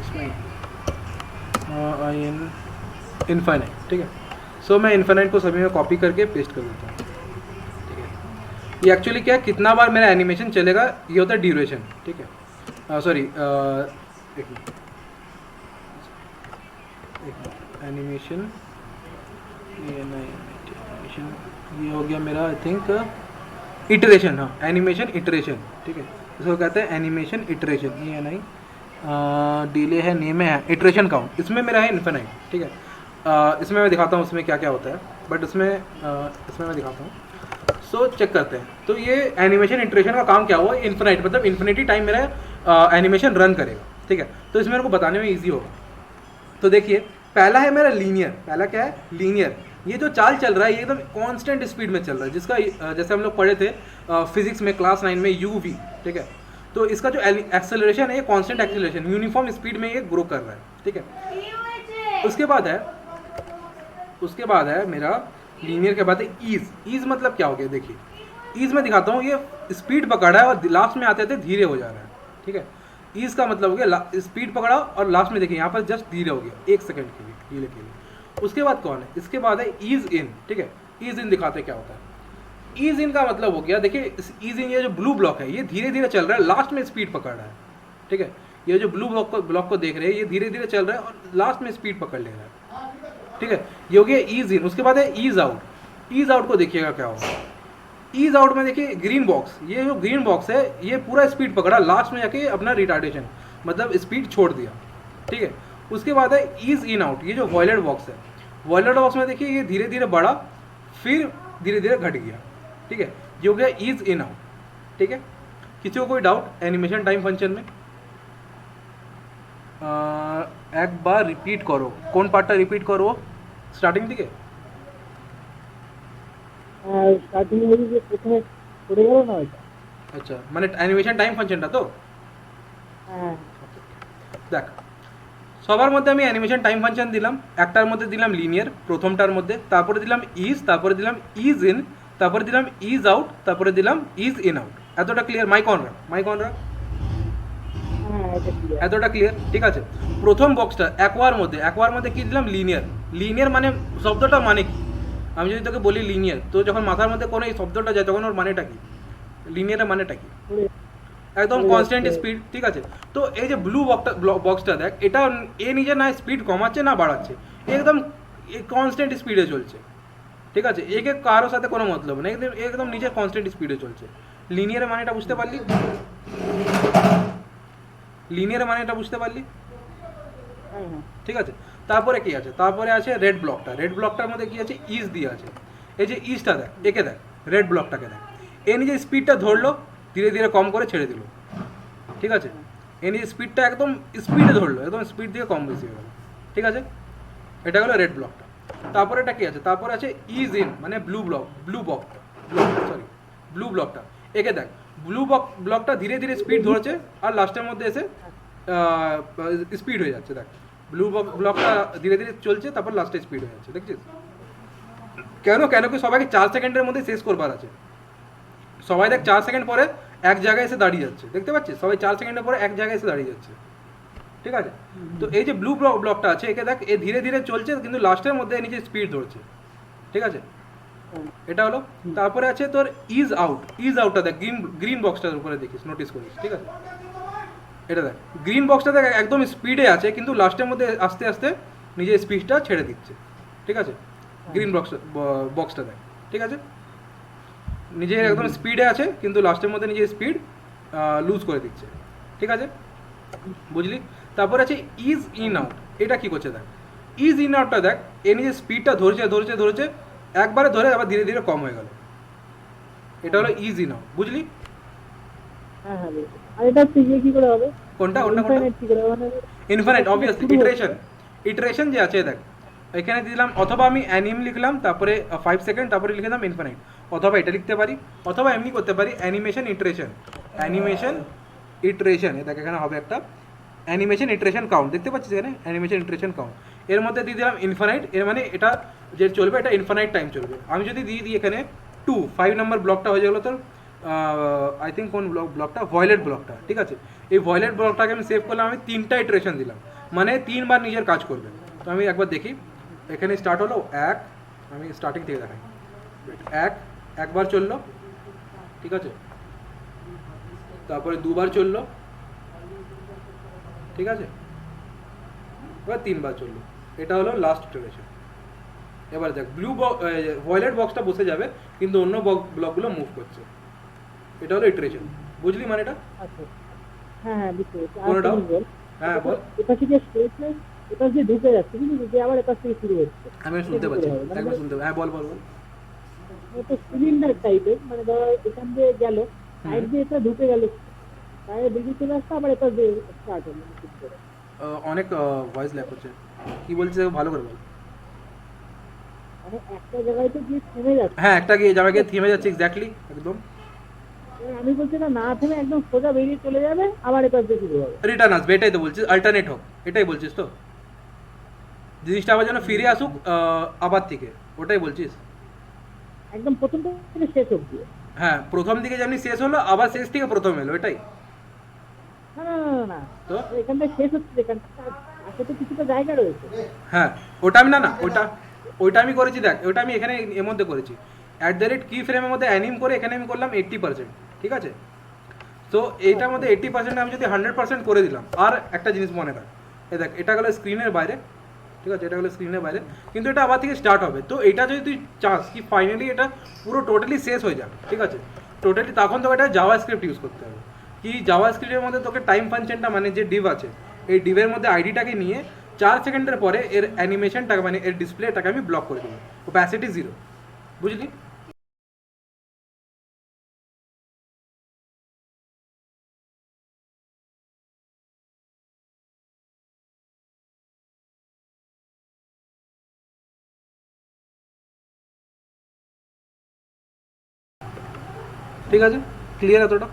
इसमें IN इन्फाइनाइट, ठीक है। सो मैं इन्फाइनाइट को सभी में कॉपी करके पेस्ट कर देता हूँ, ठीक है। ये एक्चुअली क्या है, कितना बार मेरा एनिमेशन चलेगा, ये होता है ड्यूरेशन, ठीक है। सॉरी एक मिनट, एनिमेशन ये हो गया मेरा, आई थिंक इटरेशन, हाँ एनिमेशन इटरेशन, ठीक है। इसको कहते हैं एनिमेशन इटरेशन, ENI डिले है, नेम है इटरेशन काउंट, इसमें मेरा है इन्फिनाइट, ठीक है। इसमें मैं दिखाता हूँ उसमें क्या क्या होता है, बट इसमें मैं दिखाता हूँ। सो चेक करते हैं। तो ये एनिमेशन इटरेशन का काम क्या हुआ, इन्फिनाइट मतलब इन्फिनिटी टाइम मेरा एनिमेशन रन करेगा, ठीक है। तो इसमें मेरे को बताने में ईजी होगा। तो देखिए पहला है मेरा लीनियर, पहला क्या है, लीनियर। ये जो चाल चल रहा है ये एकदम कांस्टेंट स्पीड में चल रहा है, जिसका जैसे हम लोग पढ़े थे फिजिक्स में क्लास 9 में UV, ठीक है। तो इसका जो एक्सेलरेशन है ये कांस्टेंट एक्सेलरेशन, यूनिफॉर्म स्पीड में ये ग्रो कर रहा है, ठीक है। उसके बाद है मेरा लीनियर के बाद है ईज। ईज मतलब क्या हो गया, देखिए ईज में दिखाता हूँ, ये स्पीड पकड़ा है और लास्ट में आते आते धीरे हो जा रहा है, ठीक है। ईज का मतलब हो गया स्पीड पकड़ा और लास्ट में देखिए यहाँ पर जस्ट धीरे हो गया 1 सेकंड के लिए। उसके बाद कौन है, इसके बाद है ईज इन, ठीक है। ईज इन दिखाते क्या होता है, ईज इन का मतलब हो गया, देखिए ईज इन ये जो ब्लू ब्लॉक है ये धीरे धीरे चल रहा है, लास्ट में स्पीड पकड़ रहा है, ठीक है। ये जो ब्लू ब्लॉक को देख रहे हैं ये धीरे धीरे चल रहा है और लास्ट में स्पीड पकड़ ले रहा है, ठीक है। ये हो गया ईज इन। उसके बाद है ईज आउट। ईज आउट को देखिएगा क्या होगा, ईज आउट में देखिए ग्रीन बॉक्स, ये जो ग्रीन बॉक्स है ये पूरा स्पीड पकड़ा, लास्ट में जाके अपना रिटार्डेशन मतलब स्पीड छोड़ दिया, ठीक है। उसके बाद है ईज इन आउट, ये जो वॉयलेट बॉक्स है, वॉयलेट बॉक्स में देखिए ये धीरे धीरे बढ़ा फिर धीरे धीरे घट गया, ठीक है। ये हो गया ईज इन आउट, ठीक है। किसी को कोई डाउट एनिमेशन टाइम फंक्शन में? एक बार रिपीट करो, কোন পার্টটা রিপিট করব, স্টার্টিং থেকে? স্টার্টিং থেকে যে প্রথমে পড়ে গেল না ওইটা। আচ্ছা, মানে অ্যানিমেশন টাইম ফাংশনটা তো? হ্যাঁ দেখ, সবার মধ্যে আমি অ্যানিমেশন টাইম ফাংশন দিলাম, একটার মধ্যে দিলাম লিনিয়ার প্রথমটার মধ্যে, তারপরে দিলাম ইজ, তারপরে দিলাম ইজ ইন, তারপরে দিলাম ইজ আউট, তারপরে দিলাম ইজ ইন আউট। এতটা ক্লিয়ার? মাইক অন রাখ, মাইক অন রাখ, হ্যাঁ এটা ক্লিয়ার। এতটা ক্লিয়ার, ঠিক আছে। প্রথম বক্সটা অ্যাকোয়ার মধ্যে কি দিলাম, লিনিয়ার। লিনিয়ার মানে শব্দটা মানে কি, আমি যদি তোকে বলি লিনিয়ার, তো যখন মাথার মধ্যে কোনো এই শব্দটা যায় তখন ওর মানেটা কি, লিনিয়ারের মানেটা কি? একদম কনস্ট্যান্ট স্পিড, ঠিক আছে। তো এই যে ব্লু বক্সটা দেখ, এটা এ নিজে না স্পিড কমাচ্ছে না বাড়াচ্ছে, একদম কনস্ট্যান্ট স্পিডে চলছে, ঠিক আছে। একে কারোর সাথে কোনো মতলব না, একদম নিজের কনস্ট্যান্ট স্পিডে চলছে। লিনিয়ারের মানেটা বুঝতে পারলি? লিনিয়ার মানেটা বুঝতে পারলি? ঠিক আছে। তারপরে কি আছে, তারপরে আছে রেড ব্লকটা। রেড ব্লকটার মধ্যে কি আছে, ইজ দিয়ে আছে। এই যে ইজটা দেখ, একে দেখ, রেড ব্লকটাকে দেখ, এ নিজে স্পিডটা ধরলো, ধীরে ধীরে কম করে ছেড়ে দিল, ঠিক আছে, এ নিজে স্পিডটা একদম স্পিডে ধরলো, একদম স্পিড দিয়ে কম বেশি হয়ে গেল, ঠিক আছে, এটা হলো রেড ব্লকটা। তারপরে এটা কি আছে, তারপরে আছে ইজ ইন মানে ব্লু ব্লকটা, একে দেখ ব্লকটা ধীরে ধীরে স্পিড ধরেছে আর লাস্টের মধ্যে এসে স্পিড হয়ে যাচ্ছে, দেখ ব্লকটা ধীরে ধীরে চলছে, তারপর লাস্টে স্পিড হয়ে যাচ্ছে, দেখছিস কেন কেন কি সবাইকে 4 সেকেন্ডের মধ্যে শেষ করবার আছে, সবাই দেখ 4 সেকেন্ড পরে এক জায়গায় এসে দাঁড়িয়ে যাচ্ছে, দেখতে পাচ্ছিস সবাই 4 সেকেন্ডের পরে এক জায়গায় এসে দাঁড়িয়ে যাচ্ছে, ঠিক আছে। তো এই যে ব্লু ব্লকটা আছে একে দেখ, এ ধীরে ধীরে চলছে কিন্তু লাস্টের মধ্যে নিজে স্পিড ধরছে, ঠিক আছে, এটা হলো। তারপরে আছে তোর ইজ আউটটা দেখ, গ্রিন বক্সটার উপরে দেখিস, নোটিস করিস, ঠিক আছে, এটা দেখ গ্রিন বক্সটা দেখ একদম স্পিডে আছে কিন্তু লাস্টের মধ্যে আস্তে আস্তে নিজের স্পিডটা ছেড়ে দিচ্ছে, ঠিক আছে, গ্রিন বক্সটা দেখ, ঠিক আছে, নিজে একদম স্পিডে আছে কিন্তু লাস্টের মধ্যে নিজের স্পিড লুজ করে দিচ্ছে, ঠিক আছে, বুঝলি। তারপর আছে ইজ ইন আউট, এটা কি করছে দেখ, ইজ ইন আউটটা দেখ, এ নিজের স্পিডটা ধরেছে একবারে ধরে আবার ধীরে ধীরে কম হয়ে গেল, এটা হলো ইজ ইন আউট, বুঝলি। হ্যাঁ হ্যাঁ বুঝছি। আর এটা হচ্ছে ইয়ে কি করে হবে? কোনটা Infinite কি করে হবে? মানে ইনফিনিট অবভিয়াসলি, শুরু হচ্ছে। ইটারেশন যে আছে দেখ, এখানে দিলাম অথবা আমি অ্যানিম লিখলাম তারপরে 5 সেকেন্ড তারপরে লিখে দিলাম ইনফিনিট, অথবা এটা লিখতে পারি, অথবা এমনি করতে পারি অ্যানিমেশন ইটারেশন এ দেখ এখানে হবে একটা অ্যানিমেশন ইটারেশন কাউন্ট, দেখতে পাচ্ছিস এখানে অ্যানিমেশন ইটারেশন কাউন্ট, এর মধ্যে দিয়ে দিলাম ইনফিনিট, এর মানে এটা যে চলবে এটা ইনফিনিট টাইম চলবে। আমি যদি দিয়ে দিই এখানে 5 নম্বর ব্লকটা হয়ে গেলো তোর, আই থিঙ্ক কোন ব্লকটা ভয়েলেট ব্লকটা, ঠিক আছে, এই ভয়েলেট ব্লকটাকে আমি সেভ করলাম, আমি 3টা ইটারেশন দিলাম, মানে 3বার নিজের কাজ করবে। তো আমি একবার দেখি, এখানে স্টার্ট হলো আমি স্টার্টিং থেকে দেখাই, একবার চললো, ঠিক আছে, তারপরে 2বার চললো, ঠিক আছে, এবার 3বার চললো, এটা হলো লাস্ট ইটারেশন। এবার দেখ ভয়েলেট বক্সটা বসে যাবে কিন্তু অন্য ব্লকগুলো মুভ করছে, এটা হলো ইটারেশন, বুঝলি মানে এটা। আচ্ছা হ্যাঁ হ্যাঁ বুঝতে পেরেছি। আর কোনো একটা doubt? জিনিস বল, হ্যাঁ বল, এটা থেকে স্টেটমেন্ট এটা যে ঢুকে যাচ্ছে কিন্তু যে আবার এটা থেকে শুরু হচ্ছে, আমি শুনতে পাচ্ছি, মানে একবার শুনতে হ্যাঁ বল এটা সিলিন্ডার টাইপের, মানে ধর এখান দিয়ে গেল সাইড দিয়ে এটা ঢুকে গেল, তাই বেরিয়ে চলে আসছে, আবার এটা যে স্টার্ট হলো নতুন করে। অনেক ভয়েস ল্যাগ হচ্ছে, কি বলছিস ভালো করে বল। মানে একটা জায়গায় তো গিয়ে থেমে যাচ্ছে, হ্যাঁ একটা গিয়ে জায়গায় গিয়ে থেমে যাচ্ছে, এক্স্যাক্টলি একদম, এবার আমি বলছি না থেমে একদম সোজা বেরিয়ে চলে যাবে, আবার এটা দিয়ে শুরু হবে। রিটার্ন আসবে, এটাই তো বলছিস, অল্টারনেট হোক, এটাই বলছিস তো, জিনিসটা আবার যেন ফিরে আসুক আবার থেকে, ওটাই বলছিস। একদম প্রথম থেকে শেষ অবধি। হ্যাঁ প্রথম দিকে যেমনি শেষ হলো আবার শেষ থেকে প্রথম এলো, এটাই না না না না না, তো। এখান থেকে শেষ হচ্ছে, এখান থেকে তো কিছুটা জায়গা রয়েছে। হ্যাঁ ওটা আমি না ওইটা আমি করেছি দেখ, ওইটা আমি এখানে এর মধ্যে করেছি @কি ফ্রেমের মধ্যে অ্যানিম করে, এখানে আমি করলাম 80%, ঠিক আছে। তো এইটার মধ্যে 80% আমি যদি 100% করে দিলাম, আর একটা জিনিস মনে রাখ, এ দেখ এটা গেলো স্ক্রিনের বাইরে, ঠিক আছে, এটা গেলো স্ক্রিনের বাইরে, কিন্তু এটা আবার থেকে স্টার্ট হবে। তো এটা যদি তুই চাস কি ফাইনালি এটা পুরো টোটালি শেষ হয়ে যাবে, ঠিক আছে, টোটালি, তখন তোকে এটা জাভা স্ক্রিপ্ট ইউজ করতে হবে। কি জাভা স্ক্রিপ্টের মধ্যে তোকে টাইম ফাংশনটা মানে যে ডিভ আছে, এই ডিভের মধ্যে আইডিটাকে নিয়ে 4 সেকেন্ডের পরে এর অ্যানিমেশনটাকে মানে এর ডিসপ্লেটাকে আমি ব্লক করে দেবো, ওপ্যাসিটি 0, বুঝলি। ঠিক আছে, ক্লিয়ার এতটা।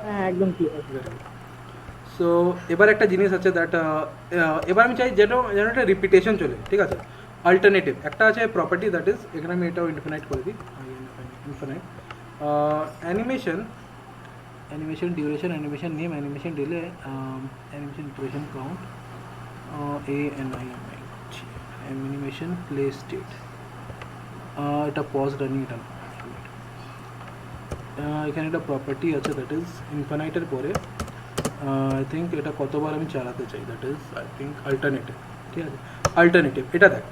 হ্যাঁ একদম ক্লিয়ার। সো এবার একটা জিনিস আছে দ্যাট, এবার আমি চাই যেন একটা রিপিটেশন চলে, ঠিক আছে। অল্টারনেটিভ একটা আছে প্রপার্টি, দ্যাট ইজ, এখানে আমি এটাও ইনফিনাইট করে দিই, infinite animation duration, animation name, animation delay, animation duration count, animation play state, এটা পজ রানিং, এটা এখানে একটা প্রপার্টি আছে দ্যাট ইজ ইনফিনাইটের পরে আই থিঙ্ক এটা কতবার আমি চালাতে চাই, that is I think alternative, ঠিক আছে। অল্টারনেটিভ এটা দেখ,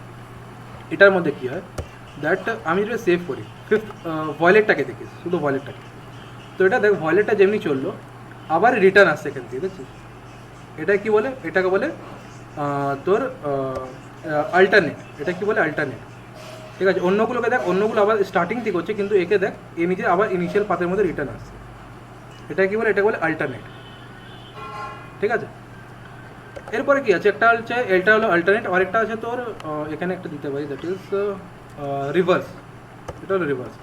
এটার মধ্যে কী হয় দ্যাট আমি যেটা সেভ করি, ভয়েলেটটাকে দেখিস, শুধু ভয়েলেটটাকে, তো এটা দেখ ভয়েলেটটা যেমনি চললো আবার রিটার্ন আসছে এখান থেকে, দেখছিস, এটা কি বলে, এটাকে বলে তোর অল্টারনেট, এটা কি বলে অল্টারনেট, ঠিক আছে, অন্যগুলোকে দেখ, অন্যগুলো আবার স্টার্টিং থেকে হচ্ছে, কিন্তু একে দেখ এ নিজে আবার ইনিশিয়াল পাথের মধ্যে রিটার্ন আসছে। এটা কি বলে, এটা বলে অল্টারনেট। ঠিক আছে, এরপরে কি আছে, একটা হচ্ছে এটা হলো অল্টারনেট, আর একটা আছে তোর এখানে একটা দিতে পারি, দ্যাট ইজ রিভার্স। এটা হলো রিভার্স।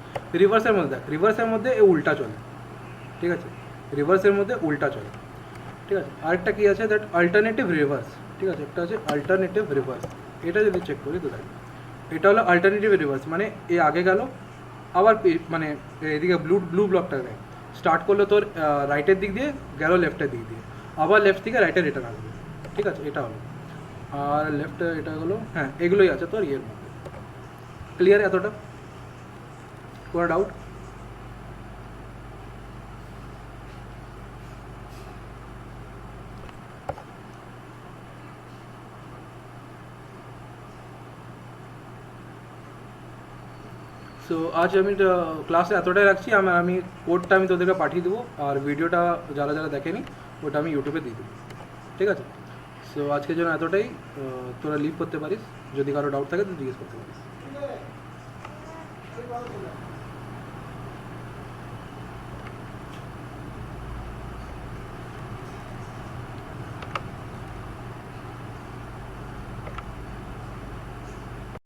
রিভার্সের মধ্যে দেখ, রিভার্সের মধ্যে এ উল্টা চলে। ঠিক আছে, রিভার্সের মধ্যে উল্টা চলে। ঠিক আছে, আরেকটা কি আছে, দ্যাট অল্টারনেটিভ রিভার্স। ঠিক আছে, একটা আছে অল্টারনেটিভ রিভার্স। এটা যদি চেক করি তো দেখ, এটা হলো অল্টারনেটিভ রিভার্স, মানে এ আগে গেল আবার মানে এদিকে ব্লু ব্লকটা দেখ, স্টার্ট করলো তোর রাইটের দিক দিয়ে, গেল লেফটের দিক দিয়ে, আবার লেফট থেকে রাইটে রিটার্ন আসবে। ঠিক আছে, এটা হলো। আর লেফটে এটা হলো, হ্যাঁ এগুলোই আছে তোর ইয়ের মধ্যে। ক্লিয়ার এতটা? কোনো ডাউট? সো আজ আমি ক্লাসে এতটাই রাখছি। আমি কোডটা আমি তোদেরকে পাঠিয়ে দেবো, আর ভিডিওটা যারা যারা দেখেনি ওটা আমি ইউটিউবে দিয়ে দেবো। ঠিক আছে, সো আজকের জন্য এতটাই। তোরা লিভ করতে পারিস, যদি কারো ডাউট থাকে তো জিজ্ঞেস করতে পারিস।